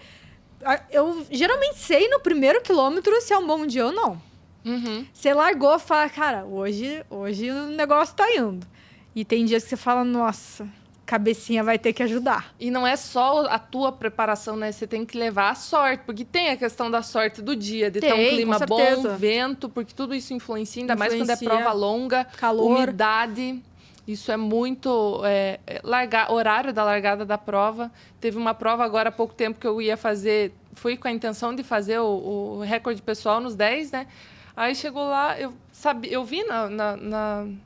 Eu geralmente sei no primeiro quilômetro se é um bom dia ou não. Uhum. Você largou e fala, cara, hoje o negócio tá indo. E tem dias que você fala, nossa... cabecinha vai ter que ajudar. E não é só a tua preparação, né? Você tem que levar a sorte, porque tem a questão da sorte do dia, de ter um clima bom, vento, porque tudo isso influencia, ainda mais quando é prova longa, calor, umidade. Isso é muito... horário da largada da prova. Teve uma prova agora há pouco tempo que eu ia fazer... Fui com a intenção de fazer o recorde pessoal nos 10, né? Aí chegou lá, eu vi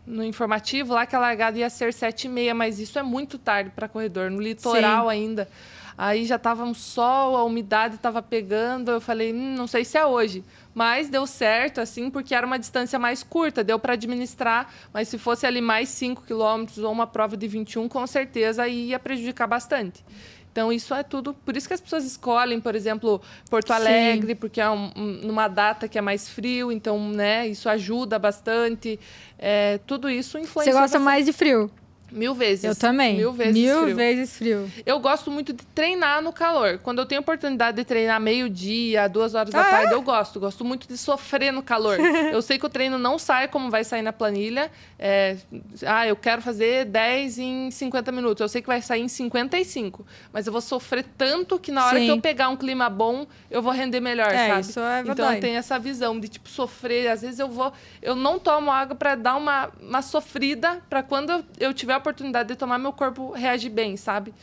no informativo lá que a largada ia ser 7h30, mas isso é muito tarde para corredor, no litoral ainda. Aí já estava um sol, a umidade estava pegando, eu falei, não sei se é hoje. Mas deu certo, assim, porque era uma distância mais curta, deu para administrar, mas se fosse ali mais 5 quilômetros ou uma prova de 21, com certeza ia prejudicar bastante. Então, isso é tudo... Por isso que as pessoas escolhem, por exemplo, Porto Alegre, porque é numa data que é mais frio, então, né, isso ajuda bastante. Tudo isso influencia. Você gosta mais de frio? 1000 vezes. Eu também. 1000 vezes 1000 frio. vezes frio. Eu gosto muito de treinar no calor. Quando eu tenho oportunidade de treinar meio-dia, 2 horas da tarde, eu gosto. Gosto muito de sofrer no calor. Eu sei que o treino não sai como vai sair na planilha. Eu quero fazer 10 em 50 minutos. Eu sei que vai sair em 55. Mas eu vou sofrer tanto que na hora que eu pegar um clima bom, eu vou render melhor, sabe? Isso é verdade. Então eu tenho essa visão de, tipo, sofrer. Às vezes eu não tomo água para dar uma sofrida, para quando eu tiver a oportunidade de tomar, meu corpo reage bem, sabe?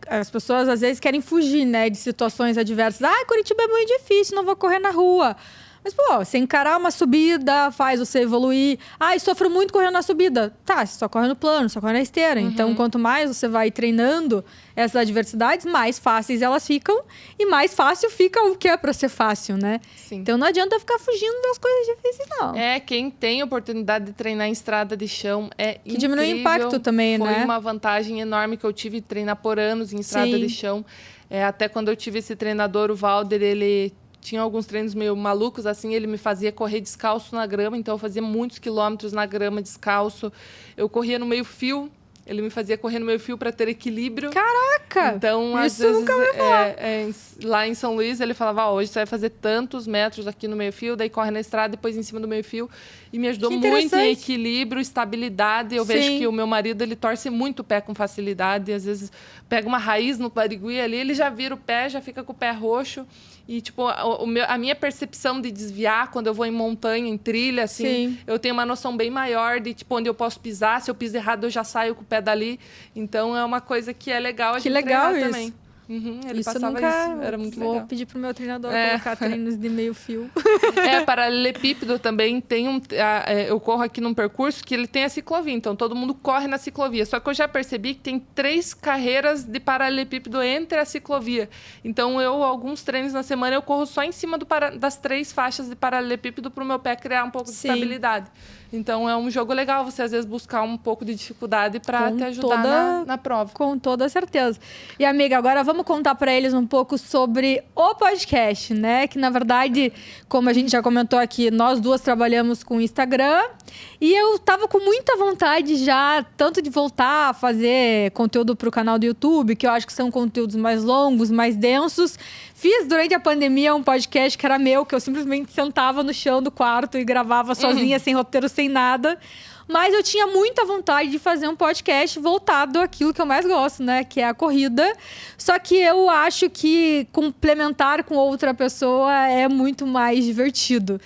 As pessoas às vezes querem fugir, né, de situações adversas. Curitiba é muito difícil, não vou correr na rua. Mas, pô, você encarar uma subida faz você evoluir. Sofro muito correndo na subida. Tá, você só corre no plano, só corre na esteira. Então, quanto mais você vai treinando essas adversidades, mais fáceis elas ficam. E mais fácil fica o que é pra ser fácil, né? Sim. Então, não adianta ficar fugindo das coisas difíceis, não. Quem tem oportunidade de treinar em estrada de chão é incrível. Que diminui o impacto também, né? Foi uma vantagem enorme que eu tive de treinar por anos em estrada de chão. Até quando eu tive esse treinador, o Valder, ele tinha alguns treinos meio malucos, assim, ele me fazia correr descalço na grama, então eu fazia muitos quilômetros na grama descalço. Eu corria no meio-fio, ele me fazia correr no meio-fio para ter equilíbrio. Caraca! Então, às isso vezes, nunca ouvi falar. Lá em São Luís, ele falava, hoje você vai fazer tantos metros aqui no meio-fio, daí corre na estrada, depois em cima do meio-fio. E me ajudou muito em equilíbrio, estabilidade. Eu vejo que o meu marido, ele torce muito o pé com facilidade. Às vezes, pega uma raiz no barigui ali, ele já vira o pé, já fica com o pé roxo. E, tipo, a minha percepção de desviar quando eu vou em montanha, em trilha, assim, eu tenho uma noção bem maior de, tipo, onde eu posso pisar. Se eu piso errado, eu já saio com o pé dali. Então, é uma coisa que é legal a gente treinar também. Ele isso passava nunca isso, era muito legal. Vou pedir pro meu treinador colocar treinos de meio fio. Paralelepípedo também tem eu corro aqui num percurso que ele tem a ciclovia, então todo mundo corre na ciclovia. Só que eu já percebi que tem 3 carreiras de paralelepípedo entre a ciclovia. Então alguns treinos na semana eu corro só em cima das 3 faixas de paralelepípedo para o meu pé criar um pouco de estabilidade. Então é um jogo legal você às vezes buscar um pouco de dificuldade para te ajudar na prova. Com toda certeza. E amiga, agora vamos contar para eles um pouco sobre o podcast, né? Que na verdade, como a gente já comentou aqui, nós duas trabalhamos com o Instagram e eu tava com muita vontade já, tanto de voltar a fazer conteúdo pro canal do YouTube, que eu acho que são conteúdos mais longos, mais densos. Fiz durante a pandemia um podcast que era meu, que eu simplesmente sentava no chão do quarto e gravava sozinha, sem roteiro, sem nada. Mas eu tinha muita vontade de fazer um podcast voltado àquilo que eu mais gosto, né? Que é a corrida. Só que eu acho que complementar com outra pessoa é muito mais divertido.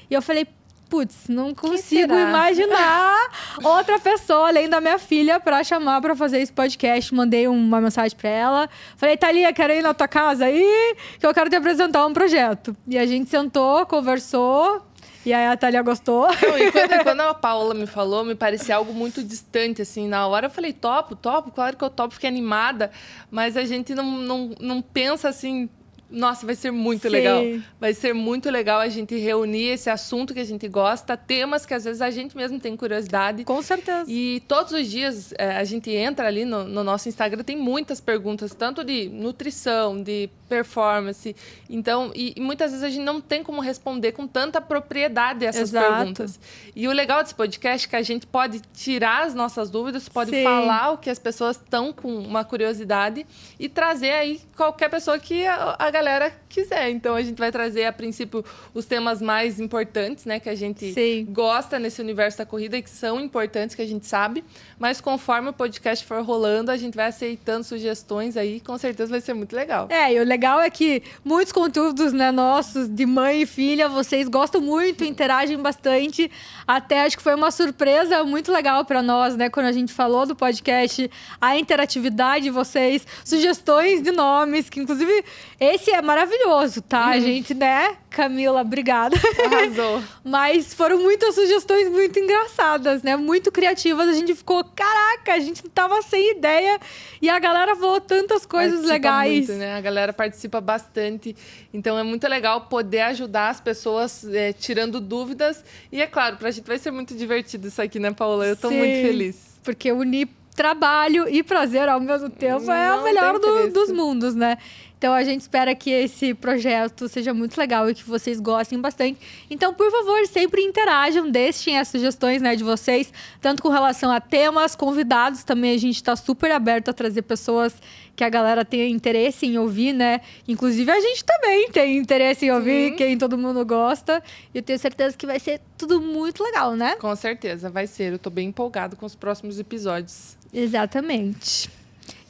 E eu falei, putz, não consigo imaginar outra pessoa além da minha filha para chamar para fazer esse podcast. Mandei uma mensagem para ela. Falei, Thalia, quero ir na tua casa aí, que eu quero te apresentar um projeto. E a gente sentou, conversou. E aí a Thalia gostou. E quando a Paola me falou, me parecia algo muito distante, assim. Na hora eu falei, topo, claro que eu topo, fiquei animada. Mas a gente não pensa assim... Nossa, vai ser muito legal. Vai ser muito legal a gente reunir esse assunto que a gente gosta, temas que às vezes a gente mesmo tem curiosidade. Com certeza. E todos os dias a gente entra ali no nosso Instagram, tem muitas perguntas, tanto de nutrição, de performance. Então, e muitas vezes a gente não tem como responder com tanta propriedade essas perguntas. E o legal desse podcast é que a gente pode tirar as nossas dúvidas, pode falar o que as pessoas estão com uma curiosidade e trazer aí qualquer pessoa que a galera quiser. Então, a gente vai trazer, a princípio, os temas mais importantes, né? Que a gente gosta nesse universo da corrida e que são importantes, que a gente sabe. Mas conforme o podcast for rolando, a gente vai aceitando sugestões aí. Com certeza vai ser muito legal. E o legal é que muitos conteúdos, né, nossos, de mãe e filha, vocês gostam muito, interagem bastante. Até acho que foi uma surpresa muito legal para nós, né? Quando a gente falou do podcast, a interatividade de vocês, sugestões de nomes, que inclusive esse é maravilhoso, tá? A gente, né? Camila, obrigada. Arrasou. Mas foram muitas sugestões muito engraçadas, né? Muito criativas. A gente ficou, caraca, a gente tava sem ideia. E a galera falou tantas coisas legais. Muito, né? A galera participa bastante. Então, é muito legal poder ajudar as pessoas tirando dúvidas. E, é claro, pra gente vai ser muito divertido isso aqui, né, Paola? Eu tô muito feliz. Porque unir trabalho e prazer ao mesmo tempo é o melhor dos mundos, né? Então, a gente espera que esse projeto seja muito legal e que vocês gostem bastante. Então, por favor, sempre interajam, deixem as sugestões, né, de vocês, tanto com relação a temas, convidados também. A gente está super aberto a trazer pessoas que a galera tenha interesse em ouvir, né? Inclusive, a gente também tem interesse em ouvir, quem todo mundo gosta. E eu tenho certeza que vai ser tudo muito legal, né? Com certeza, vai ser. Eu tô bem empolgado com os próximos episódios. Exatamente.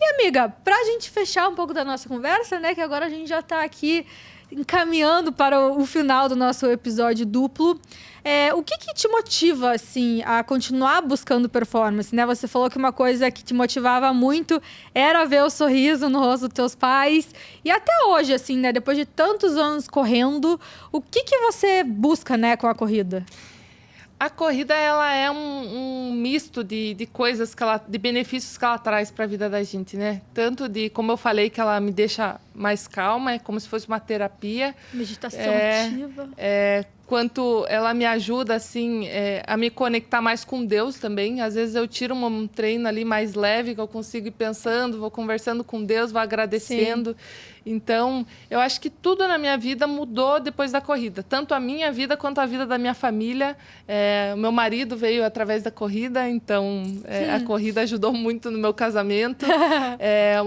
E, amiga, pra gente fechar um pouco da nossa conversa, né? Que agora a gente já tá aqui encaminhando para o final do nosso episódio duplo. O que te motiva, assim, a continuar buscando performance, né? Você falou que uma coisa que te motivava muito era ver o sorriso no rosto dos teus pais. E até hoje, assim, né? Depois de tantos anos correndo, o que você busca, né, com a corrida? A corrida, ela é um misto de coisas, de benefícios que ela traz para a vida da gente, né? Tanto como eu falei, que ela me deixa mais calma, é como se fosse uma terapia. Meditação ativa. Quanto ela me ajuda, assim, a me conectar mais com Deus também. Às vezes eu tiro um treino ali mais leve, que eu consigo ir pensando, vou conversando com Deus, vou agradecendo. Sim. Então, eu acho que tudo na minha vida mudou depois da corrida. Tanto a minha vida quanto a vida da minha família. O meu marido veio através da corrida, então a corrida ajudou muito no meu casamento.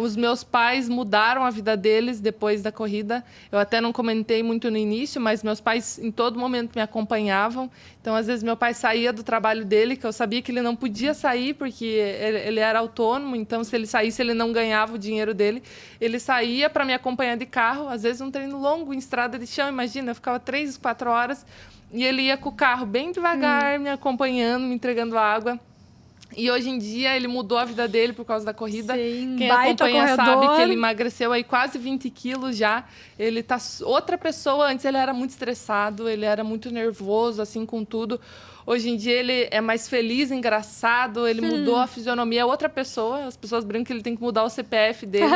Os meus pais mudaram a vida deles depois da corrida. Eu até não comentei muito no início, mas meus pais em todo momento me acompanhavam. Então, às vezes, meu pai saía do trabalho dele, que eu sabia que ele não podia sair, porque ele era autônomo. Então, se ele saísse, ele não ganhava o dinheiro dele. Ele saía para me acompanhar de carro, às vezes um treino longo em estrada de chão, imagina, eu ficava 3, 4 horas e ele ia com o carro bem devagar, me acompanhando, me entregando água. E hoje em dia ele mudou a vida dele por causa da corrida. Sim, quem acompanha corredor. sabe que ele emagreceu aí quase 20 quilos já. Ele tá outra pessoa. Antes ele era muito estressado, ele era muito nervoso, assim, com tudo. Hoje em dia ele é mais feliz, engraçado, ele mudou a fisionomia, é outra pessoa. As pessoas brincam que ele tem que mudar o CPF dele.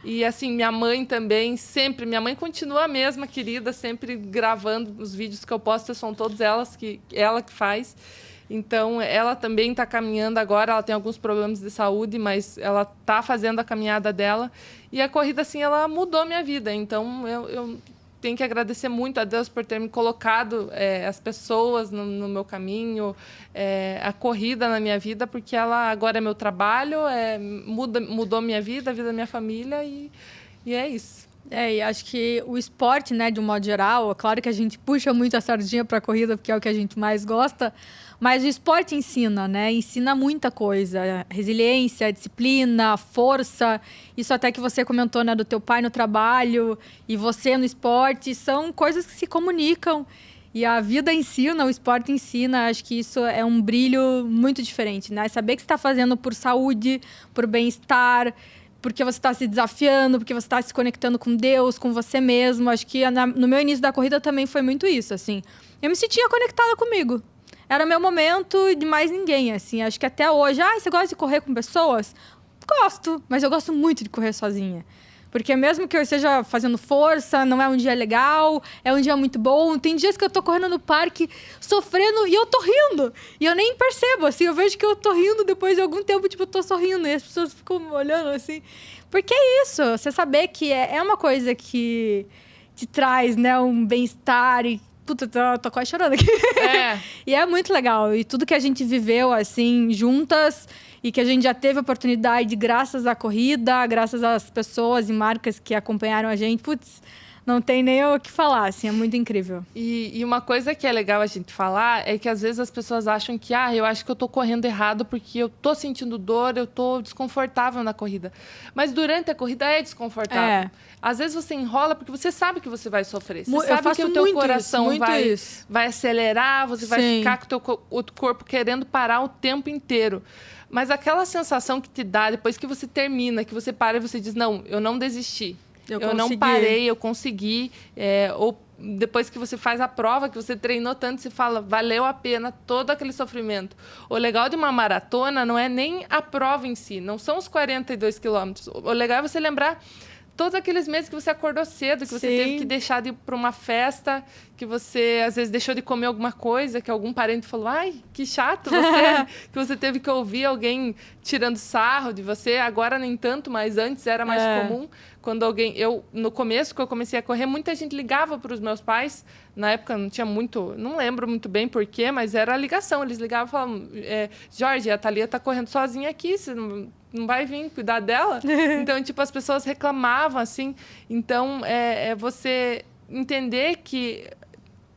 E assim, minha mãe também, sempre, minha mãe continua a mesma querida, sempre gravando os vídeos que eu posto, são todos ela que faz. Então, ela também está caminhando agora, ela tem alguns problemas de saúde, mas ela está fazendo a caminhada dela. E a corrida, assim, ela mudou minha vida. Então, eu tenho que agradecer muito a Deus por ter me colocado as pessoas no meu caminho, a corrida na minha vida, porque ela agora é meu trabalho, mudou minha vida, a vida da minha família e é isso. E acho que o esporte, né, de um modo geral, é claro que a gente puxa muito a sardinha para a corrida, porque é o que a gente mais gosta, mas o esporte ensina, né? Ensina muita coisa. Resiliência, disciplina, força. Isso até que você comentou, né, do teu pai no trabalho e você no esporte. São coisas que se comunicam. E a vida ensina, o esporte ensina. Acho que isso é um brilho muito diferente, né? Saber que você está fazendo por saúde, por bem-estar, porque você está se desafiando, porque você está se conectando com Deus, com você mesmo. Acho que no meu início da corrida também foi muito isso, assim. Eu me sentia conectada comigo. Era o meu momento de mais ninguém, assim. Acho que até hoje... você gosta de correr com pessoas? Gosto, mas eu gosto muito de correr sozinha. Porque mesmo que eu esteja fazendo força, não é um dia legal, é um dia muito bom. Tem dias que eu tô correndo no parque, sofrendo, e eu tô rindo. E eu nem percebo, assim. Eu vejo que eu tô rindo, depois de algum tempo, tipo, eu tô sorrindo. E as pessoas ficam me olhando, assim. Porque é isso. Você saber que é uma coisa que te traz, né, um bem-estar e... Puta, tô quase chorando aqui. E é muito legal. E tudo que a gente viveu, assim, juntas... E que a gente já teve oportunidade, graças à corrida, graças às pessoas e marcas que acompanharam a gente. Putz, não tem nem o que falar, assim, é muito incrível. E uma coisa que é legal a gente falar é que às vezes as pessoas acham que, eu acho que eu tô correndo errado porque eu tô sentindo dor, eu tô desconfortável na corrida. Mas durante a corrida é desconfortável. Às vezes você enrola porque você sabe que você vai sofrer. Você sabe que o teu coração vai acelerar, você vai ficar com o teu corpo querendo parar o tempo inteiro. Mas aquela sensação que te dá depois que você termina, que você para e você diz, não, eu não desisti. Eu não parei, eu consegui. Ou depois que você faz a prova, que você treinou tanto, você fala, valeu a pena todo aquele sofrimento. O legal de uma maratona não é nem a prova em si, não são os 42 quilômetros. O legal é você lembrar todos aqueles meses que você acordou cedo, que você teve que deixar de ir para uma festa, que você, às vezes, deixou de comer alguma coisa, que algum parente falou, ai, que chato você, que você teve que ouvir alguém tirando sarro de você. Agora nem tanto, mas antes era mais comum. Quando alguém... no começo, que eu comecei a correr, muita gente ligava para os meus pais. Na época não tinha muito... Não lembro muito bem porquê, mas era a ligação. Eles ligavam e falavam, Jorge, a Thalia tá correndo sozinha aqui, você não vai vir cuidar dela? Então, tipo, as pessoas reclamavam, assim. Então, você entender que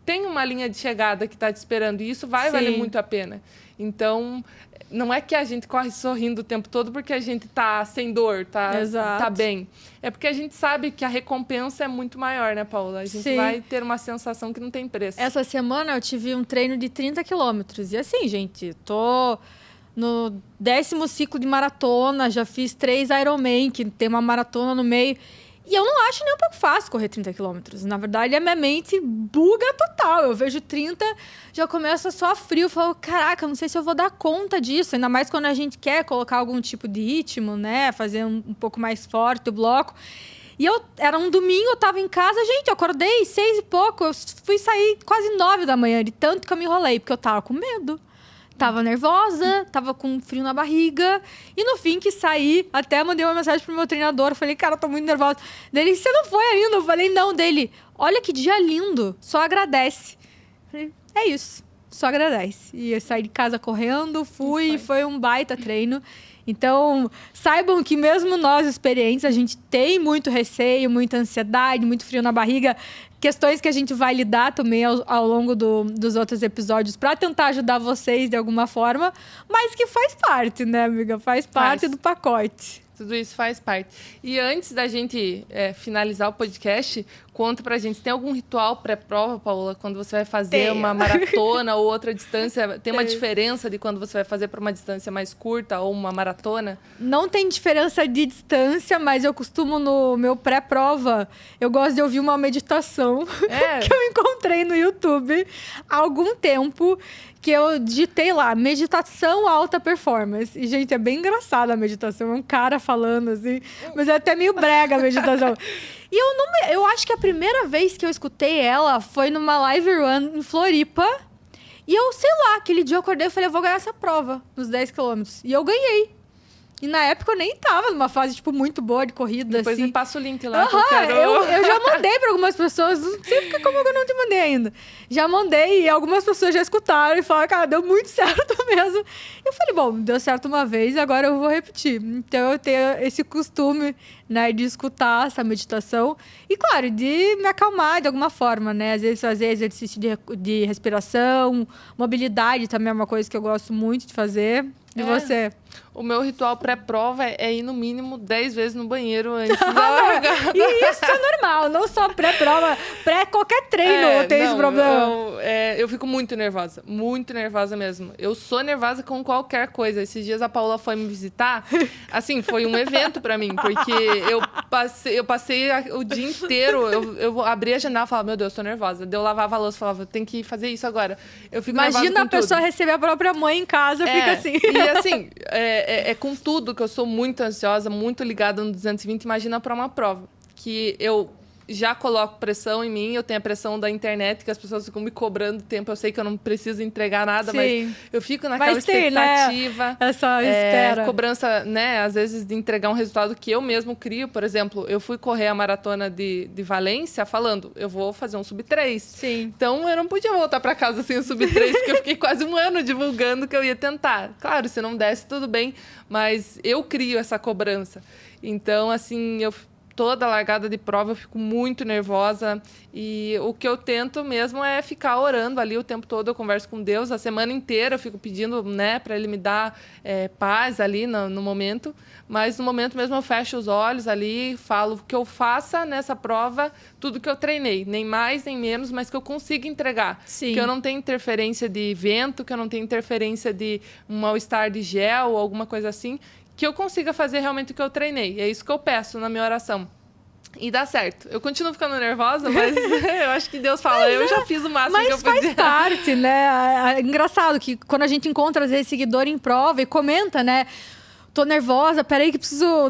tem uma linha de chegada que está te esperando e isso vai valer muito a pena. Então, não é que a gente corre sorrindo o tempo todo porque a gente tá sem dor, tá bem. É porque a gente sabe que a recompensa é muito maior, né, Paula? A gente vai ter uma sensação que não tem preço. Essa semana eu tive um treino de 30 quilômetros. E assim, gente, tô no 10º ciclo de maratona, já fiz 3 Ironman, que tem uma maratona no meio. E eu não acho nem um pouco fácil correr 30 quilômetros. Na verdade, a minha mente buga total. Eu vejo 30, já começo a suar frio. Eu falo, caraca, não sei se eu vou dar conta disso. Ainda mais quando a gente quer colocar algum tipo de ritmo, né? Fazer um pouco mais forte o bloco. E era um domingo, eu tava em casa. Gente, eu acordei 6 e pouco. Eu fui sair quase 9 da manhã, de tanto que eu me enrolei. Porque eu tava com medo. Tava nervosa, tava com frio na barriga. E no fim que saí, até mandei uma mensagem pro meu treinador. Falei, cara, eu tô muito nervosa. Dele, você não foi ainda? Eu falei, não. Dele, olha que dia lindo, só agradece. Falei, é isso, só agradece. E eu saí de casa correndo, fui, foi um baita treino. Então, saibam que mesmo nós experientes, a gente tem muito receio, muita ansiedade, muito frio na barriga. Questões que a gente vai lidar também ao longo dos outros episódios para tentar ajudar vocês de alguma forma, mas que faz parte, né, amiga? Faz parte do pacote. Tudo isso faz parte. E antes da gente finalizar o podcast, conta pra gente, tem algum ritual pré-prova, Paula, quando você vai fazer uma maratona ou outra distância? Tem uma diferença de quando você vai fazer para uma distância mais curta ou uma maratona? Não tem diferença de distância, mas eu costumo, no meu pré-prova, eu gosto de ouvir uma meditação que eu encontrei no YouTube há algum tempo, que eu digitei lá, meditação alta performance. E, gente, é bem engraçada a meditação. É um cara falando, assim. Mas é até meio brega a meditação. E eu acho que a primeira vez que eu escutei ela foi numa live run em Floripa. E eu, sei lá, aquele dia eu acordei e falei, eu vou ganhar essa prova nos 10 quilômetros. E eu ganhei. E na época eu nem tava numa fase, tipo, muito boa de corrida, Depois assim. me passa o link lá que eu quero... eu já mandei pra algumas pessoas, não sei como eu não te mandei ainda. Já mandei e algumas pessoas já escutaram e falaram, cara, deu muito certo mesmo. Eu falei, bom, deu certo uma vez, agora eu vou repetir. Então eu tenho esse costume, né, de escutar essa meditação. E, claro, de me acalmar de alguma forma, né? Às vezes fazer exercício de respiração, mobilidade também é uma coisa que eu gosto muito de fazer. E você? O meu ritual pré-prova é ir no mínimo 10 vezes no banheiro antes da largada. E isso é normal, não só pré-prova, qualquer treino tem esse problema. Eu fico muito nervosa mesmo. Eu sou nervosa com qualquer coisa. Esses dias a Paula foi me visitar, assim, foi um evento pra mim, porque eu passei o dia inteiro, eu abri a janela e falava, meu Deus, tô nervosa. Daí eu lavava a louça e falava, tem que fazer isso agora. Eu fico Imagina a pessoa receber a própria mãe em casa, fica assim. E assim, com tudo que eu sou muito ansiosa, muito ligada no 220, imagina para uma prova. Que eu já coloco pressão em mim, eu tenho a pressão da internet, que as pessoas ficam me cobrando tempo, eu sei que eu não preciso entregar nada, mas eu fico naquela expectativa. Né? Essa espera. Cobrança, né, às vezes, de entregar um resultado que eu mesmo crio. Por exemplo, eu fui correr a maratona de Valência falando, eu vou fazer um sub-3. Sim. Então, eu não podia voltar para casa sem o sub-3, porque eu fiquei quase um ano divulgando que eu ia tentar. Claro, se não desse, tudo bem, mas eu crio essa cobrança. Então, assim, toda largada de prova eu fico muito nervosa e o que eu tento mesmo é ficar orando ali o tempo todo. Eu converso com Deus a semana inteira, eu fico pedindo, né, para Ele me dar paz ali no momento, mas no momento mesmo eu fecho os olhos ali, falo que eu faça nessa prova tudo que eu treinei, nem mais nem menos, mas que eu consiga entregar. Sim. Que eu não tenha interferência de vento, que eu não tenha interferência de um mal-estar de gel ou alguma coisa assim, que eu consiga fazer realmente o que eu treinei. É isso que eu peço na minha oração. E dá certo. Eu continuo ficando nervosa, mas eu acho que Deus fala, eu já fiz o máximo que eu podia. Mas faz parte, né? É engraçado que quando a gente encontra, às vezes, seguidor em prova e comenta, né? Tô nervosa, peraí que preciso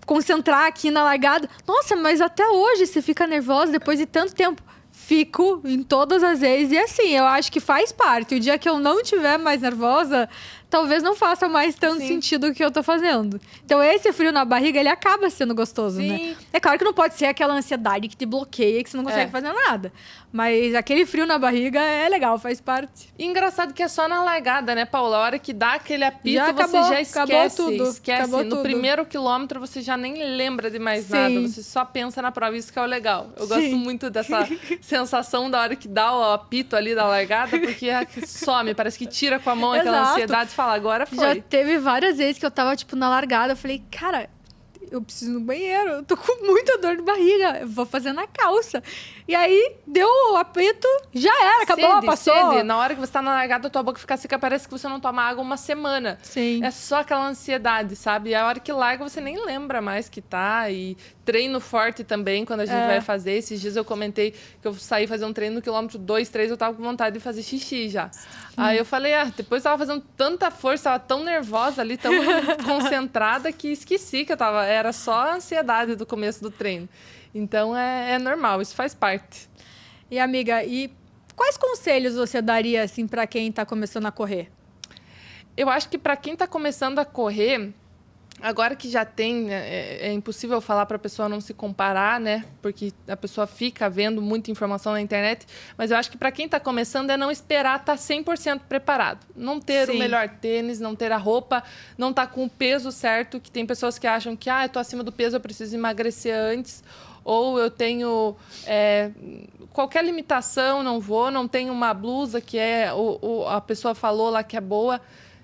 concentrar aqui na largada. Nossa, mas até hoje você fica nervosa depois de tanto tempo. Fico em todas as vezes. E assim, eu acho que faz parte. O dia que eu não estiver mais nervosa, talvez não faça mais tanto sentido o que eu tô fazendo. Então, esse frio na barriga, ele acaba sendo gostoso, né? É claro que não pode ser aquela ansiedade que te bloqueia, que você não consegue fazer nada. Mas aquele frio na barriga é legal, faz parte. E engraçado que é só na largada, né, Paula? A hora que dá aquele apito, acabou, você já esquece. Acabou tudo. Esquece. Acabou no tudo. primeiro quilômetro, você já nem lembra de mais nada. Você só pensa na prova. Isso que é o legal. Eu gosto muito dessa sensação da hora que dá o apito ali da largada, porque some, parece que tira com a mão aquela ansiedade e fala, agora foi. Já teve várias vezes que eu tava, tipo, na largada, eu falei, cara, eu preciso ir no banheiro, eu tô com muita dor de barriga, eu vou fazer na calça. E aí, deu o apito, já era, acabou, passou. Sede. Na hora que você tá na largada, tua boca fica seca, parece que você não toma água uma semana. Sim. É só aquela ansiedade, sabe? E a hora que larga, você nem lembra mais que tá. E treino forte também, quando a gente vai fazer. Esses dias eu comentei que eu saí fazer um treino no quilômetro 2, 3, eu tava com vontade de fazer xixi já. Aí eu falei, depois eu tava fazendo tanta força, tava tão nervosa ali, tão concentrada, que esqueci que eu tava. Era só a ansiedade do começo do treino. Então, é normal, isso faz parte. E, amiga, quais conselhos você daria, assim, para quem tá começando a correr? Eu acho que para quem tá começando a correr, agora que já tem, é impossível falar para a pessoa não se comparar, né? Porque a pessoa fica vendo muita informação na internet. Mas eu acho que para quem está começando é não esperar estar 100% preparado. Não ter o melhor tênis, não ter a roupa, não estar com o peso certo. Que tem pessoas que acham que, eu estou acima do peso, eu preciso emagrecer antes. Ou eu tenho qualquer limitação, não tenho uma blusa que a pessoa falou lá que é boa.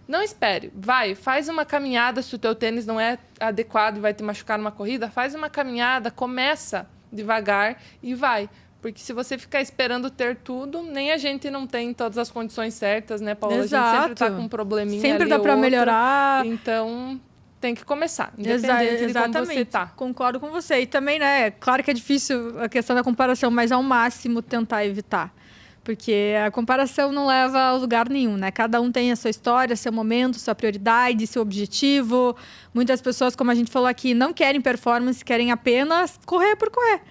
Não espere, faz uma caminhada. Se o teu tênis não é adequado e vai te machucar numa corrida, faz uma caminhada, começa devagar e vai. Porque se você ficar esperando ter tudo, nem a gente não tem todas as condições certas, né, Paula? Exato. A gente sempre tá com um probleminha sempre ali dá para melhorar. Então, tem que começar, independente de como você tá. Concordo com você. E também, né, claro que é difícil a questão da comparação, mas ao máximo tentar evitar. Porque a comparação não leva a lugar nenhum, né? Cada um tem a sua história, seu momento, sua prioridade, seu objetivo. Muitas pessoas, como a gente falou aqui, não querem performance, querem apenas correr por correr.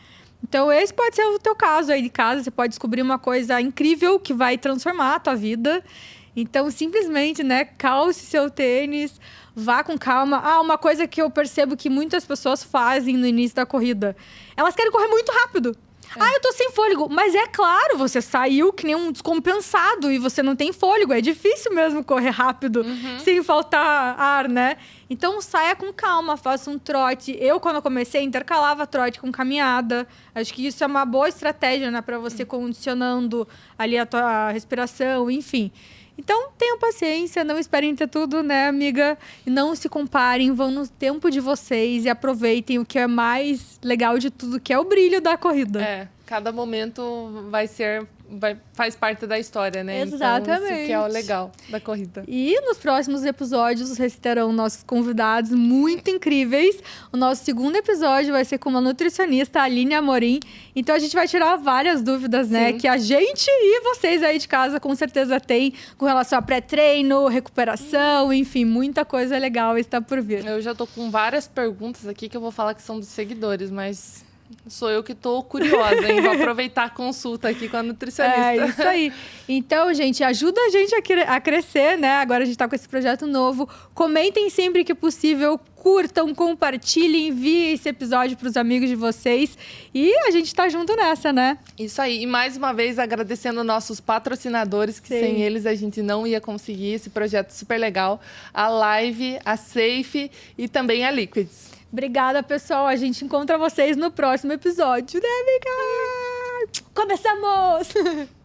Então, esse pode ser o teu caso aí de casa. Você pode descobrir uma coisa incrível que vai transformar a tua vida. Então, simplesmente, né, calce seu tênis, vá com calma. Uma coisa que eu percebo que muitas pessoas fazem no início da corrida. Elas querem correr muito rápido. Eu tô sem fôlego. Mas é claro, você saiu que nem um descompensado e você não tem fôlego. É difícil mesmo correr rápido sem faltar ar, né? Então, saia com calma, faça um trote. Eu, quando eu comecei, intercalava trote com caminhada. Acho que isso é uma boa estratégia, né? Pra você condicionando ali a tua respiração, enfim. Então, tenham paciência, não esperem ter tudo, né, amiga? E não se comparem, vão no tempo de vocês e aproveitem o que é mais legal de tudo, que é o brilho da corrida. Cada momento faz parte da história, né? Exatamente. Então, isso que é o legal da corrida. E nos próximos episódios recitarão nossos convidados muito incríveis. O nosso segundo episódio vai ser com uma nutricionista, a Aline Amorim. Então a gente vai tirar várias dúvidas, né? Que a gente e vocês aí de casa com certeza têm com relação a pré-treino, recuperação, enfim, muita coisa legal está por vir. Eu já tô com várias perguntas aqui que eu vou falar que são dos seguidores, mas sou eu que tô curiosa, hein? Vou aproveitar a consulta aqui com a nutricionista. É isso aí. Então, gente, ajuda a gente a crescer, né? Agora a gente tá com esse projeto novo. Comentem sempre que possível, curtam, compartilhem, enviem esse episódio pros amigos de vocês. E a gente tá junto nessa, né? Isso aí. E mais uma vez agradecendo nossos patrocinadores, que sem eles a gente não ia conseguir esse projeto super legal. A Live, a Safe e também a Liquids. Obrigada, pessoal. A gente encontra vocês no próximo episódio, né, amiga? Começamos!